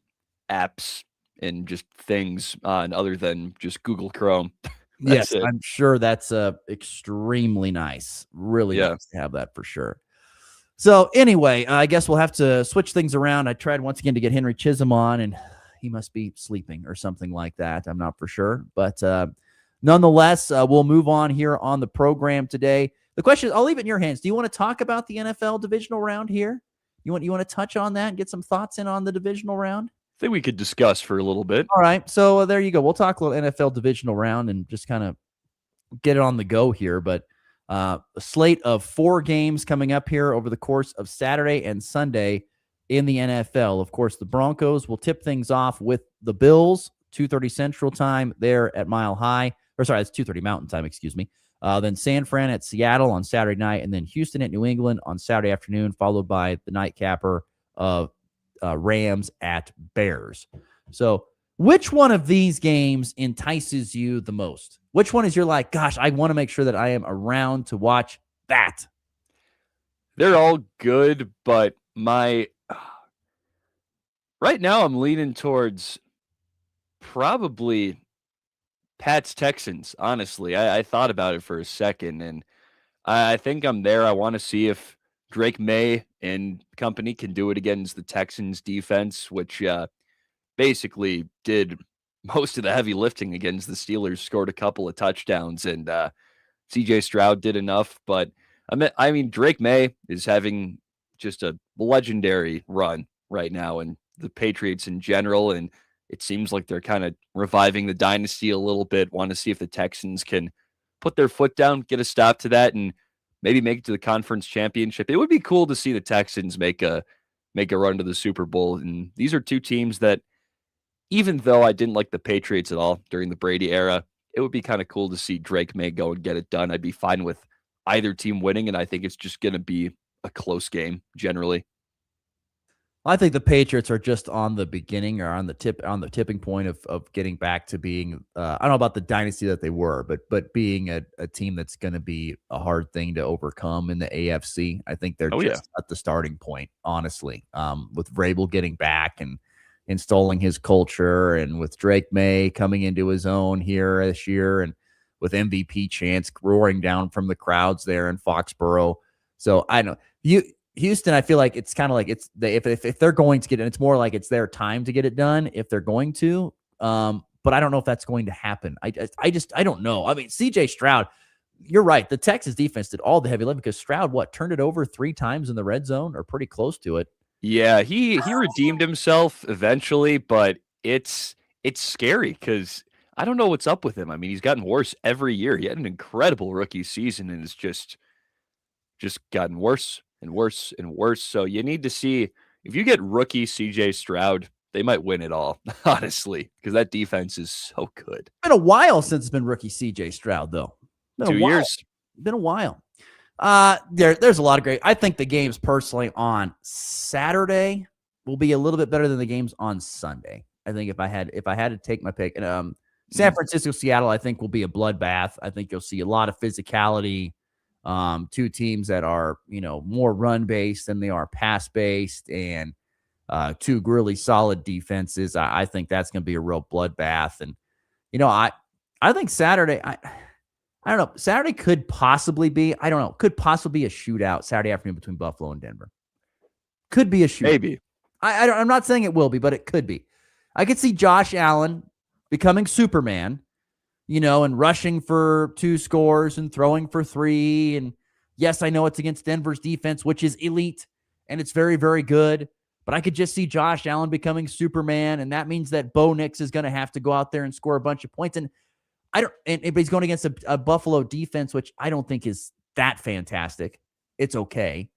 apps and just things on other than just Google Chrome.
Yes, I'm sure that's extremely nice. Really nice to have that for sure. So anyway, I guess we'll have to switch things around. I tried once again to get Henry Chisholm on, and he must be sleeping or something like that. I'm not for sure. But nonetheless, we'll move on here on the program today. The question is, I'll leave it in your hands. Do you want to talk about the NFL divisional round here? You want to touch on that and get some thoughts in on the divisional round?
I think we could discuss for a little bit.
All right. So there you go. We'll talk a little NFL divisional round and just kind of get it on the go here. But a slate of 4 games coming up here over the course of Saturday and Sunday in the NFL. Of course, the Broncos will tip things off with the Bills, 2:30 Central Time there at Mile High. Or sorry, it's 2:30 Mountain Time, excuse me. Then San Fran at Seattle on Saturday night, and then Houston at New England on Saturday afternoon, followed by the nightcapper of Rams at Bears. So Which one of these games entices you the most? Which one is you're like, gosh, I want to make sure that I am around to watch that?
They're all good, but right now I'm leaning towards probably Pats Texans. Honestly, I thought about it for a second, and I think I'm there. I want to see if Drake May and company can do it against the Texans defense, which basically did most of the heavy lifting against the Steelers, scored a couple of touchdowns, and CJ Stroud did enough. But I mean, Drake May is having just a legendary run right now, and the Patriots in general. And it seems like they're kind of reviving the dynasty a little bit. Want to see if the Texans can put their foot down, get a stop to that, and maybe make it to the conference championship. It would be cool to see the Texans make a run to the Super Bowl. And these are two teams that, even though I didn't like the Patriots at all during the Brady era, it would be kind of cool to see Drake May go and get it done. I'd be fine with either team winning, and I think it's just going to be a close game generally.
I think the Patriots are just on the beginning or on the tipping point of getting back to being I don't know about the dynasty that they were, but being a team that's going to be a hard thing to overcome in the AFC. I think they're just at the starting point, honestly. With Vrabel getting back and installing his culture, and with Drake May coming into his own here this year, and with MVP chants roaring down from the crowds there in Foxborough. So I know Houston, I feel like it's kind of like if they're going to get it, it's more like it's their time to get it done if they're going to. But I don't know if that's going to happen. I don't know. I mean, CJ Stroud, you're right. The Texas defense did all the heavy lifting because Stroud, turned it over 3 times in the red zone or pretty close to it.
Yeah, he redeemed himself eventually, but it's scary because I don't know what's up with him. I mean, he's gotten worse every year. He had an incredible rookie season, and it's just gotten worse and worse and worse. So you need to see if you get rookie CJ Stroud, they might win it all, honestly, because that defense is so good.
It's been a while since it's been rookie CJ Stroud, though.
2 years.
Been a while. There's a lot of great. I think the games personally on Saturday will be a little bit better than the games on Sunday. I think if I had to take my pick, and San Francisco, Seattle, I think will be a bloodbath. I think you'll see a lot of physicality. Two teams that are, more run based than they are pass based, and two really solid defenses. I think that's going to be a real bloodbath. And, I think Saturday, I don't know. Saturday could possibly be, could possibly be a shootout Saturday afternoon between Buffalo and Denver. Could be a shootout.
Maybe.
I'm not saying it will be, but it could be. I could see Josh Allen becoming Superman, and rushing for 2 scores and throwing for 3. And yes, I know it's against Denver's defense, which is elite, and it's very, very good. But I could just see Josh Allen becoming Superman, and that means that Bo Nix is going to have to go out there and score a bunch of points. And but he's going against a Buffalo defense, which I don't think is that fantastic. It's okay.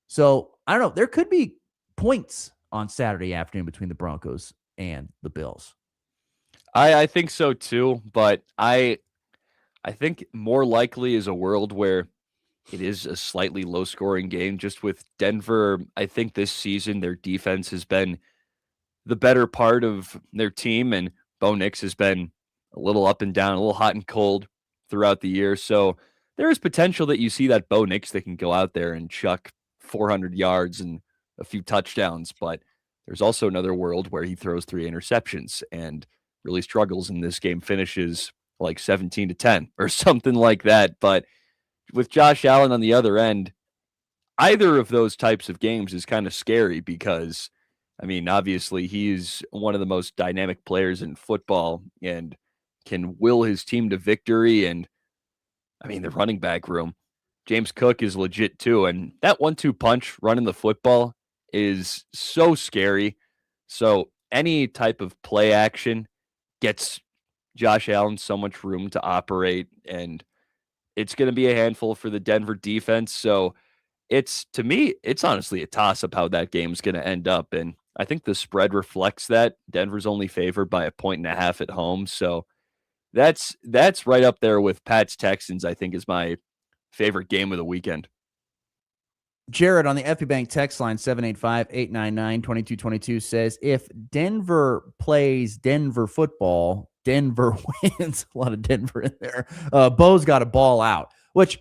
So I don't know. There could be points on Saturday afternoon between the Broncos and the Bills.
I think so too, but I think more likely is a world where it is a slightly low-scoring game. Just with Denver, I think this season their defense has been the better part of their team, and Bo Nix has been a little up and down, a little hot and cold throughout the year. So there is potential that you see that Bo Nix that can go out there and chuck 400 yards and a few touchdowns, but there's also another world where he throws 3 interceptions and really struggles, and this game finishes like 17-10 or something like that. But with Josh Allen on the other end, either of those types of games is kind of scary because, I mean, obviously he's one of the most dynamic players in football and can will his team to victory. And I mean, the running back room, James Cook is legit too. And that 1-2 punch running the football is so scary. So any type of play action gets Josh Allen so much room to operate, and it's going to be a handful for the Denver defense. So to me, it's honestly a toss-up how that game's going to end up. And I think the spread reflects that. Denver's only favored by 1.5 at home. So that's right up there with Pats Texans, I think, is my favorite game of the weekend.
Jared on the FB Bank text line 785-899-2222 says, if Denver plays Denver football, Denver wins. A lot of Denver in there. Bo's got a ball out, which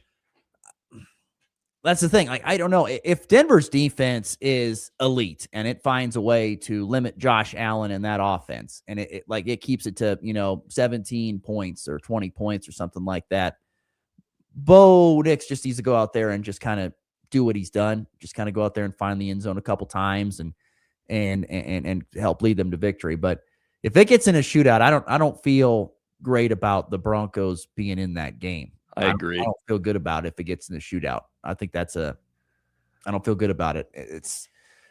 that's the thing. Like, I don't know if Denver's defense is elite and it finds a way to limit Josh Allen in that offense, and it keeps it to 17 points or 20 points or something like that. Bo Nix just needs to go out there and just kind of do what he's done. Just kind of go out there and find the end zone a couple times and help lead them to victory. But if it gets in a shootout, I don't feel great about the Broncos being in that game.
I agree.
I don't feel good about it if it gets in a shootout. I think I don't feel good about it.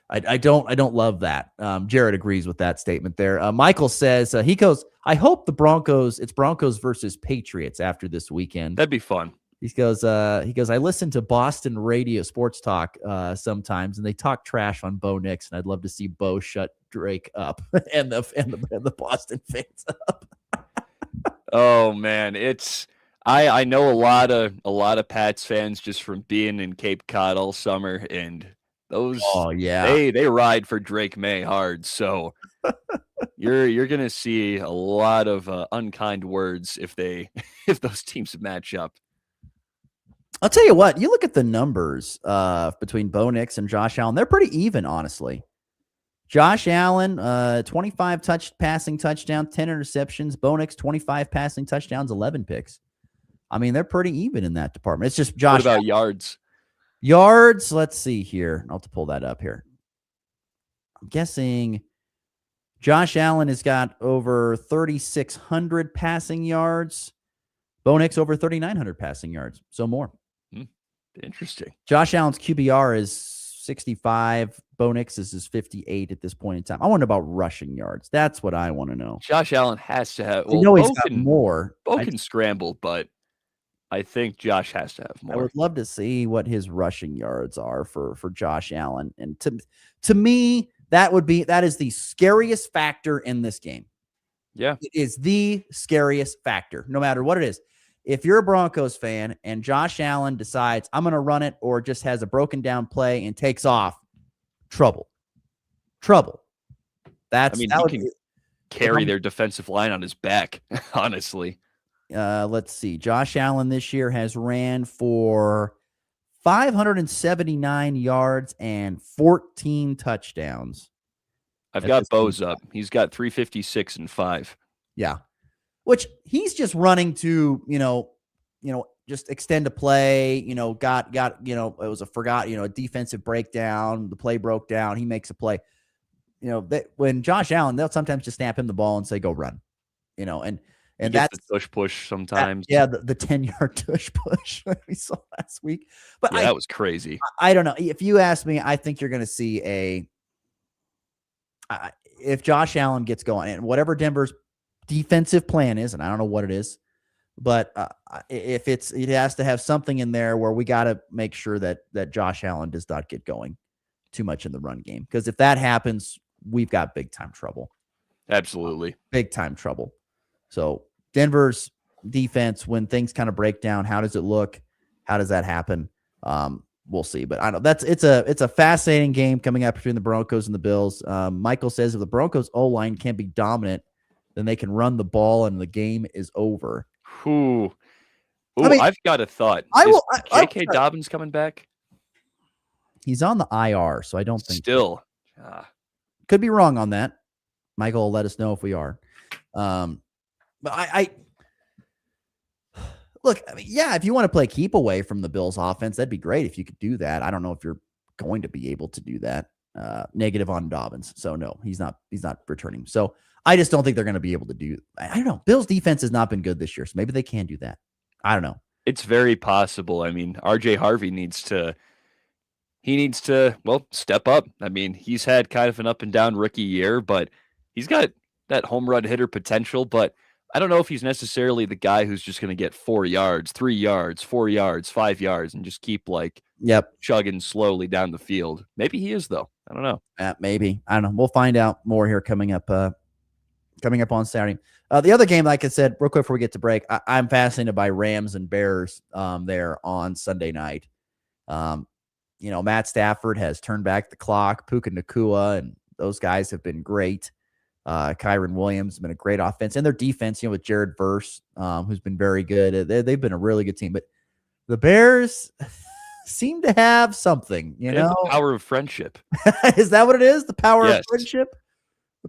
I don't love that. Jared agrees with that statement there. Michael says, he goes, I hope it's Broncos versus Patriots after this weekend.
That'd be fun.
He goes, I listen to Boston radio sports talk sometimes, and they talk trash on Bo Nix, and I'd love to see Bo shut Drake up and the Boston fans up.
Oh man, I know a lot of Pats fans just from being in Cape Cod all summer, and those they ride for Drake May hard. So you're gonna see a lot of unkind words if those teams match up.
I'll tell you what, you look at the numbers between Bo Nix and Josh Allen, they're pretty even, honestly. Josh Allen, 25 passing touchdowns, 10 interceptions. Bo Nix, 25 passing touchdowns, 11 picks. I mean, they're pretty even in that department. It's just Josh.
What about yards?
Yards, let's see here. I'll have to pull that up here. I'm guessing Josh Allen has got over 3,600 passing yards. Bo Nix over 3,900 passing yards, so more.
Interesting.
Josh Allen's QBR is 65. Bo Nix is 58 at this point in time. I wonder about rushing yards. That's what I want to know.
Josh Allen has to have.
Well, he's got more.
Bo can scramble, but I think Josh has to have more.
I would love to see what his rushing yards are for Josh Allen. And to me, that is the scariest factor in this game.
Yeah.
It is the scariest factor, no matter what it is. If you're a Broncos fan and Josh Allen decides I'm going to run it or just has a broken down play and takes off, trouble. He
can carry their defensive line on his back, honestly.
Let's see. Josh Allen this year has ran for 579 yards and 14 touchdowns.
I've got Bo's up. He's got 356 and 5.
Yeah. Which he's just running to, just extend a play, it was a defensive breakdown. The play broke down. He makes a play. When Josh Allen, they'll sometimes just snap him the ball and say, go run, and that's
the push sometimes.
The 10-yard push we saw last week. But
that was crazy.
I don't know. If you ask me, I think you're going to see if Josh Allen gets going and whatever Denver's defensive plan is, and I don't know what it is, but if it has to have something in there where we got to make sure that Josh Allen does not get going too much in the run game, because if that happens, we've got big time trouble.
Absolutely, big time trouble.
So Denver's defense, when things kind of break down, how does it look? How does that happen? We'll see, but I know it's a fascinating game coming up between the Broncos and the Bills. Michael says if the Broncos O-line can be dominant, then they can run the ball and the game is over.
Ooh, I've got a thought. Is J.K. Dobbins coming back?
He's on the IR, so I don't think
still.
Could be wrong on that. Michael will let us know if we are. But I look, if you want to play keep away from the Bills offense, that'd be great if you could do that. I don't know if you're going to be able to do that. Negative on Dobbins. So no, he's not returning. So I just don't think they're going to be able to do. I don't know. Bills defense has not been good this year, so maybe they can do that. I don't know.
It's very possible. I mean, RJ Harvey needs to step up. I mean, he's had kind of an up and down rookie year, but he's got that home run hitter potential, but I don't know if he's necessarily the guy who's just going to get 4 yards, 3 yards, 4 yards, 5 yards, and just keep chugging slowly down the field. Maybe he is, though. I don't know.
Maybe. I don't know. We'll find out more here coming up on Saturday. The other game, like I said, real quick before we get to break, I'm fascinated by Rams and Bears there on Sunday night. Matt Stafford has turned back the clock. Puka Nacua and those guys have been great. Kyron Williams has been a great offense. And their defense, with Jared Verse, who's been very good. They've been a really good team. But the Bears seem to have something,
The power of friendship.
Is that what it is? The power
Yes.
of friendship?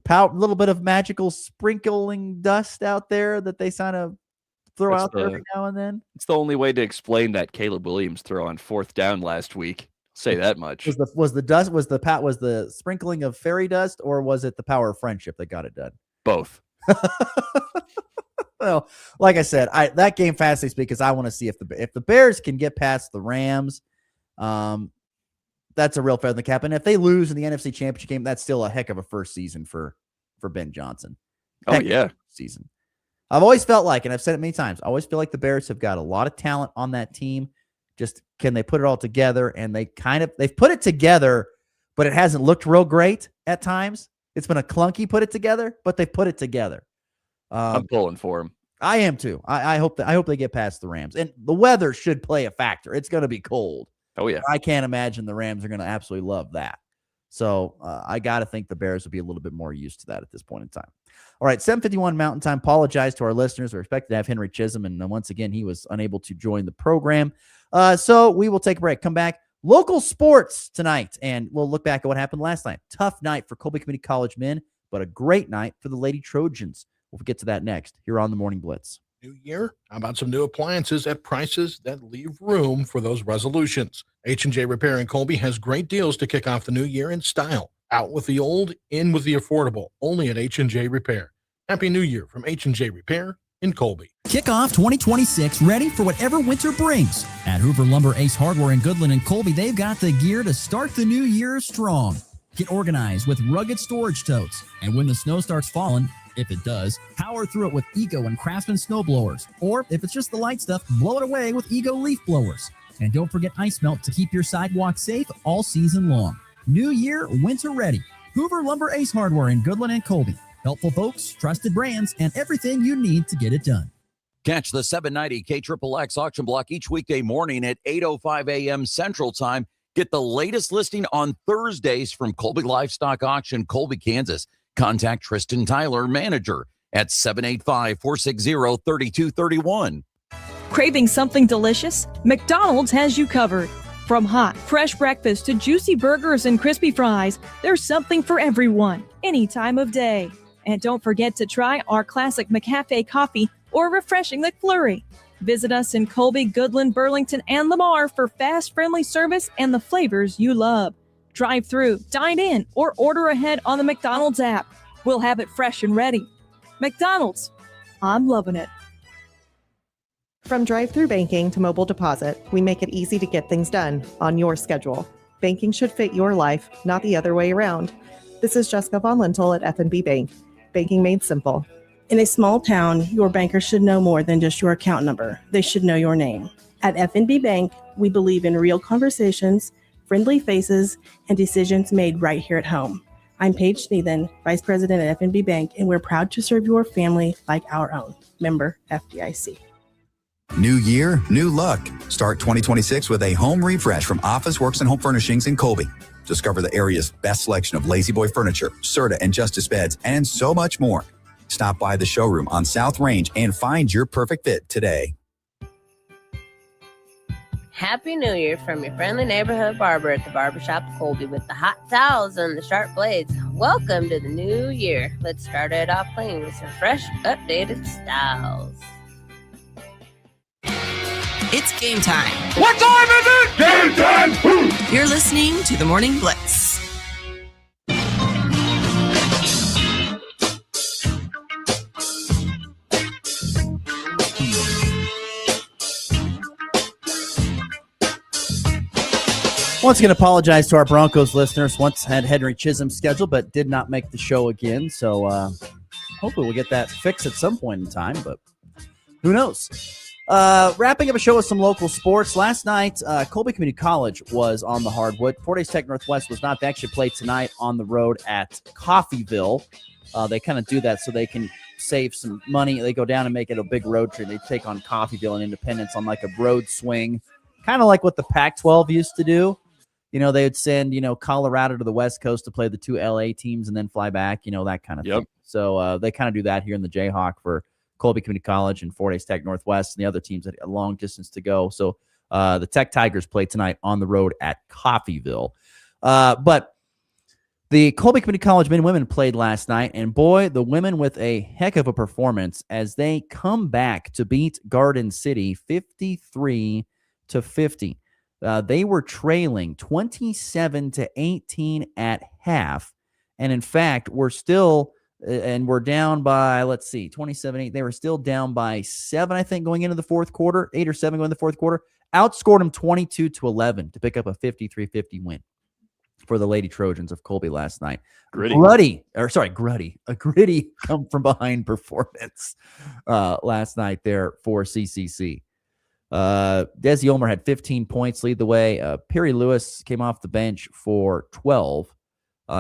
A little bit of magical sprinkling dust out there that they kind of throw out there every now and then.
It's the only way to explain that Caleb Williams throw on 4th down last week. Say that much.
Was the sprinkling of fairy dust, or was it the power of friendship that got it done?
Both.
Well, like I said, that game fascinates me because I want to see if the Bears can get past the Rams. That's a real feather in the cap. And if they lose in the NFC Championship game, that's still a heck of a first season for Ben Johnson.
Oh, yeah.
Season. I've always felt like, and I've said it many times, I always feel like the Bears have got a lot of talent on that team. Just can they put it all together? And they've put it together, but it hasn't looked real great at times. It's been a clunky put it together, but they put it together.
I'm pulling for them.
I am too. I hope they get past the Rams. And the weather should play a factor. It's going to be cold.
Oh, yeah.
I can't imagine the Rams are going to absolutely love that. So I got to think the Bears will be a little bit more used to that at this point in time. All right, 7:51 Mountain Time. Apologize to our listeners. We're expected to have Henry Chisholm, and once again, he was unable to join the program. So we will take a break. Come back. Local sports tonight, and we'll look back at what happened last night. Tough night for Colby Community College men, but a great night for the Lady Trojans. We'll get to that next here on the Morning Blitz.
New year? How about some new appliances at prices that leave room for those resolutions? H&J Repair in Colby has great deals to kick off the new year in style. Out with the old, in with the affordable. Only at H&J Repair. Happy New Year from H&J Repair in Colby.
Kick off 2026 ready for whatever winter brings. At Hoover Lumber Ace Hardware in Goodland and Colby, they've got the gear to start the new year strong. Get organized with rugged storage totes. And when the snow starts falling, if it does, power through it with Ego and Craftsman snowblowers. Or if it's just the light stuff, blow it away with Ego leaf blowers. And don't forget ice melt to keep your sidewalk safe all season long. New year, winter ready. Hoover Lumber Ace Hardware in Goodland and Colby. Helpful folks, trusted brands, and everything you need to get it done.
Catch the 790 KXXX auction block each weekday morning at 8:05 a.m. Central Time. Get the latest listing on Thursdays from Colby Livestock Auction, Colby, Kansas. Contact Tristan Tyler, manager, at 785-460-3231.
Craving something delicious? McDonald's has you covered. From hot, fresh breakfast to juicy burgers and crispy fries, there's something for everyone, any time of day. And don't forget to try our classic McCafe coffee or refreshing McFlurry. Visit us in Colby, Goodland, Burlington, and Lamar for fast, friendly service and the flavors you love. Drive through, dine in, or order ahead on the McDonald's app. We'll have it fresh and ready. McDonald's, I'm loving it.
From drive-through banking to mobile deposit, we make it easy to get things done on your schedule. Banking should fit your life, not the other way around. This is Jessica Von Lintel at F&B Bank. Banking made simple.
In a small town, your banker should know more than just your account number. They should know your name. At F&B Bank, we believe in real conversations, friendly faces, and decisions made right here at home. I'm Paige Sneathen, Vice President at F&B Bank, and we're proud to serve your family like our own. Member FDIC.
New year, new luck. Start 2026 with a home refresh from Office Works and Home Furnishings in Colby. Discover the area's best selection of Lazy Boy furniture, Serta and Justice beds, and so much more. Stop by the showroom on South Range and find your perfect fit today.
Happy New Year from your friendly neighborhood barber at the Barbershop of Colby with the hot towels and the sharp blades. Welcome to the new year. Let's start it off clean with some fresh, updated styles.
It's game time.
What time is it? Game time!
You're listening to the Morning Blitz.
Once again, apologize to our Broncos listeners. Once had Henry Chisholm scheduled, but did not make the show again. So hopefully we'll get that fixed at some point in time, but who knows? Wrapping up a show with some local sports. Last night, Colby Community College was on the hardwood. Fort Hays Tech Northwest was not. They actually played tonight on the road at Coffeyville. They kind of do that so they can save some money. They go down and make it a big road trip. They take on Coffeyville and Independence on like a road swing, kind of like what the Pac-12 used to do. they would send, Colorado to the West Coast to play the 2 LA teams and then fly back, that kind of thing. So they kind of do that here in the Jayhawk for Colby Community College and Fort Hays Tech Northwest and the other teams that a long distance to go. So the Tech Tigers play tonight on the road at Coffeyville. But the Colby Community College men and women played last night, and boy, the women with a heck of a performance as they come back to beat Garden City 53-50. They were trailing 27-18 at half, and in fact, we're down by 27-8. They were still down by 7, I think, going into the fourth quarter, 8 or 7 going into the fourth quarter. Outscored them 22-11 to pick up a 53-50 win for the Lady Trojans of Colby last night. A gritty come from behind performance last night there for CCC. Desi Ulmer had 15 points, lead the way. Perry Lewis came off the bench for 12,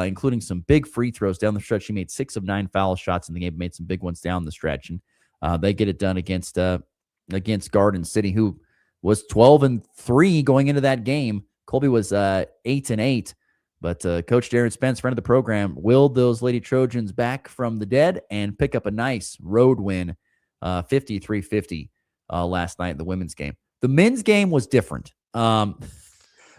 including some big free throws down the stretch. She made 6 of 9 foul shots in the game, made some big ones down the stretch, and they get it done against Garden City, who was 12-3 going into that game. Colby was 8-8. But Coach Darren Spence, friend of the program, willed those Lady Trojans back from the dead and pick up a nice road win, 53-50 last night in the women's game. The men's game was different.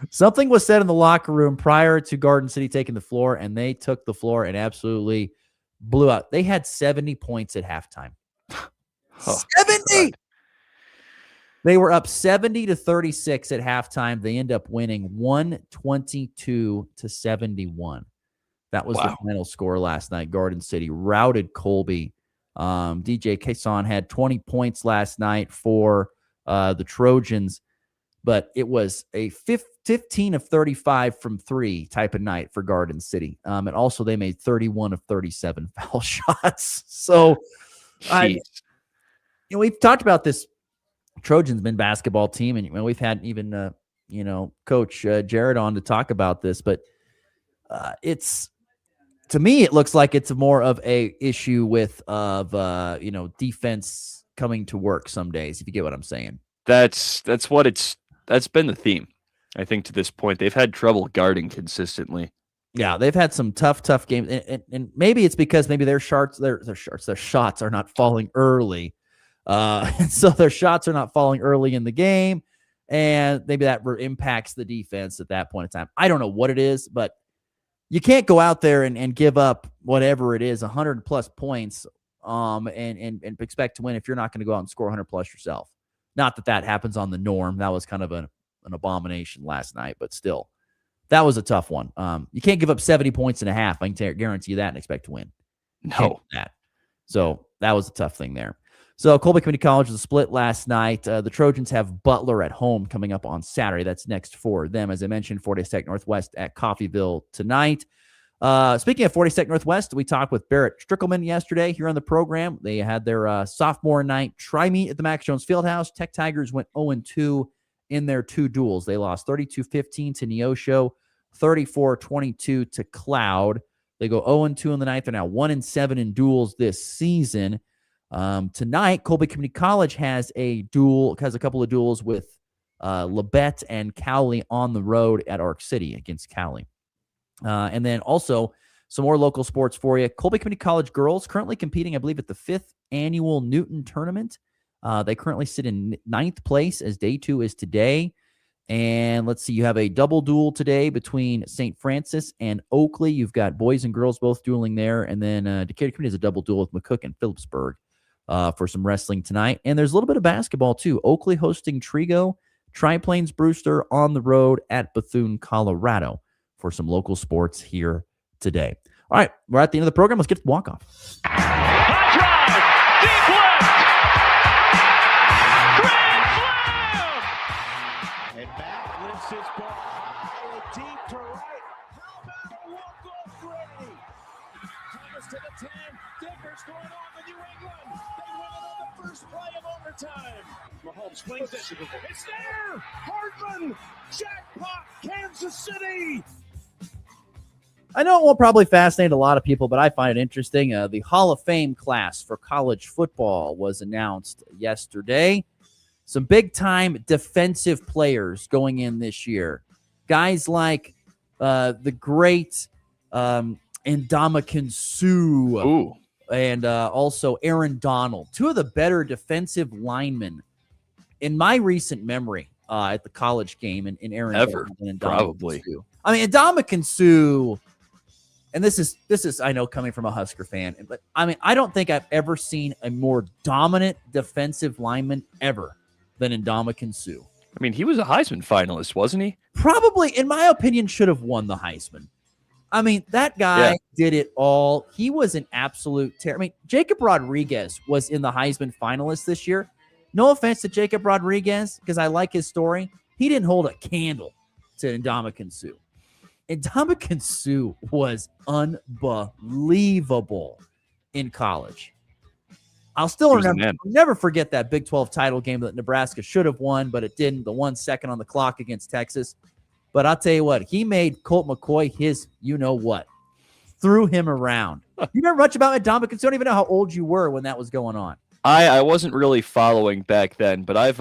Something was said in the locker room prior to Garden City taking the floor, and they took the floor and absolutely blew out. They had 70 points at halftime. 70! They were up 70-36 at halftime. They end up winning 122-71. That was the final score last night. Garden City routed Colby. DJ Kason had 20 points last night for the Trojans, but it was a 15 of 35 from 3 type of night for Garden City. And also they made 31 of 37 foul shots. So we've talked about this Trojans men basketball team, and we've had even Coach Jared on to talk about this, but to me it looks like it's more of a issue defense coming to work some days, if you get what I'm saying.
That's been the theme, I think, to this point. They've had trouble guarding consistently.
Yeah, they've had some tough games, and maybe it's because their shots are not falling early. And so their shots are not falling early in the game, and maybe that impacts the defense at that point in time. I don't know what it is, but you can't go out there and give up whatever it is, 100+ points, and expect to win if you're not going to go out and score 100+ yourself. Not that happens on the norm. That was kind of an abomination last night, but still, that was a tough one. You can't give up 70 points and a half. I can guarantee you that and expect to win.
No.
So that was a tough thing there. So Colby Community College was a split last night. The Trojans have Butler at home coming up on Saturday. That's next for them. As I mentioned, Fort Hays Tech Northwest at Coffeyville tonight. Speaking of Fort Hays Tech Northwest, we talked with Barrett Strickelman yesterday here on the program. They had their sophomore night tri-meet at the Max Jones Fieldhouse. Tech Tigers went 0-2 in their 2 duels. They lost 32-15 to Neosho, 34-22 to Cloud. They go 0-2 in the ninth. They're now 1-7 in duels this season. Tonight, Colby Community College has a couple of duels with Labette and Cowley on the road at Arc City against Cowley. And then also some more local sports for you. Colby Community College girls currently competing, I believe, at the 5th annual Newton tournament. They currently sit in 9th place as day 2 is today. And let's see, you have a double duel today between St. Francis and Oakley. You've got boys and girls both dueling there. And then Decatur Community has a double duel with McCook and Phillipsburg for some wrestling tonight. And there's a little bit of basketball too. Oakley hosting Trigo, Triplanes Brewster on the road at Bethune, Colorado for some local sports here today. All right, we're at the end of the program. Let's get to the walk-off.
To the 10, Dickers going on the New England. They win it on the first play of overtime. Mahomes swings it. It's there. Hardman. Jackpot. Kansas City.
I know it won't probably fascinate a lot of people, but I find it interesting. The Hall of Fame class for college football was announced yesterday. Some big-time defensive players going in this year. Guys like the great Ndamukong Suh and also Aaron Donald, two of the better defensive linemen in my recent memory at the college game in Aaron
Ever,
Donald and Ndamukong
probably.
Suh. I mean, Ndamukong Suh, and this is I know coming from a Husker fan, but I mean, I don't think I've ever seen a more dominant defensive lineman ever than Ndamukong Suh.
I mean, he was a Heisman finalist, wasn't he?
Probably, in my opinion, should have won the Heisman. I mean, that guy did it all. He was an absolute terror. I mean, Jacob Rodriguez was in the Heisman finalists this year. No offense to Jacob Rodriguez, because I like his story. He didn't hold a candle to Ndamukong Suh. Ndamukong Suh was unbelievable in college. I'll still never forget that Big 12 title game that Nebraska should have won, but it didn't. The 1 second on the clock against Texas. But I'll tell you what, he made Colt McCoy his you-know-what. Threw him around. You remember much about Ndamukong Suh? I don't even know how old you were when that was going on.
I wasn't really following back then, but I've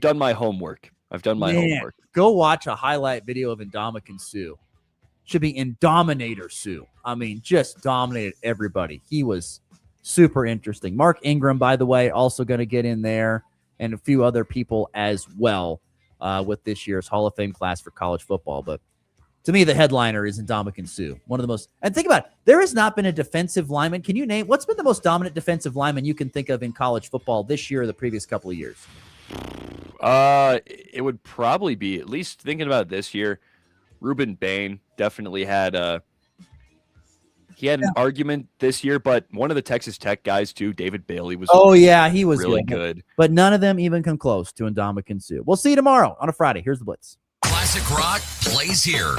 done my homework. Homework.
Go watch a highlight video of Ndamukong Suh. Should be Indominator Suh. I mean, just dominated everybody. He was super interesting. Mark Ingram, by the way, also going to get in there, and a few other people as well with this year's Hall of Fame class for college football. But to me, the headliner is Ndamukong Suh. One of the most, and think about it, there has not been a defensive lineman. Can you name what's been the most dominant defensive lineman you can think of in college football this year or the previous couple of years?
It would probably be, at least thinking about it this year, Ruben Bain definitely had an argument this year, but one of the Texas Tech guys too, David Bailey, was
he was
really good.
But none of them even come close to Ndamukong Suh. We'll see you tomorrow on a Friday. Here's the Blitz.
Classic rock plays here.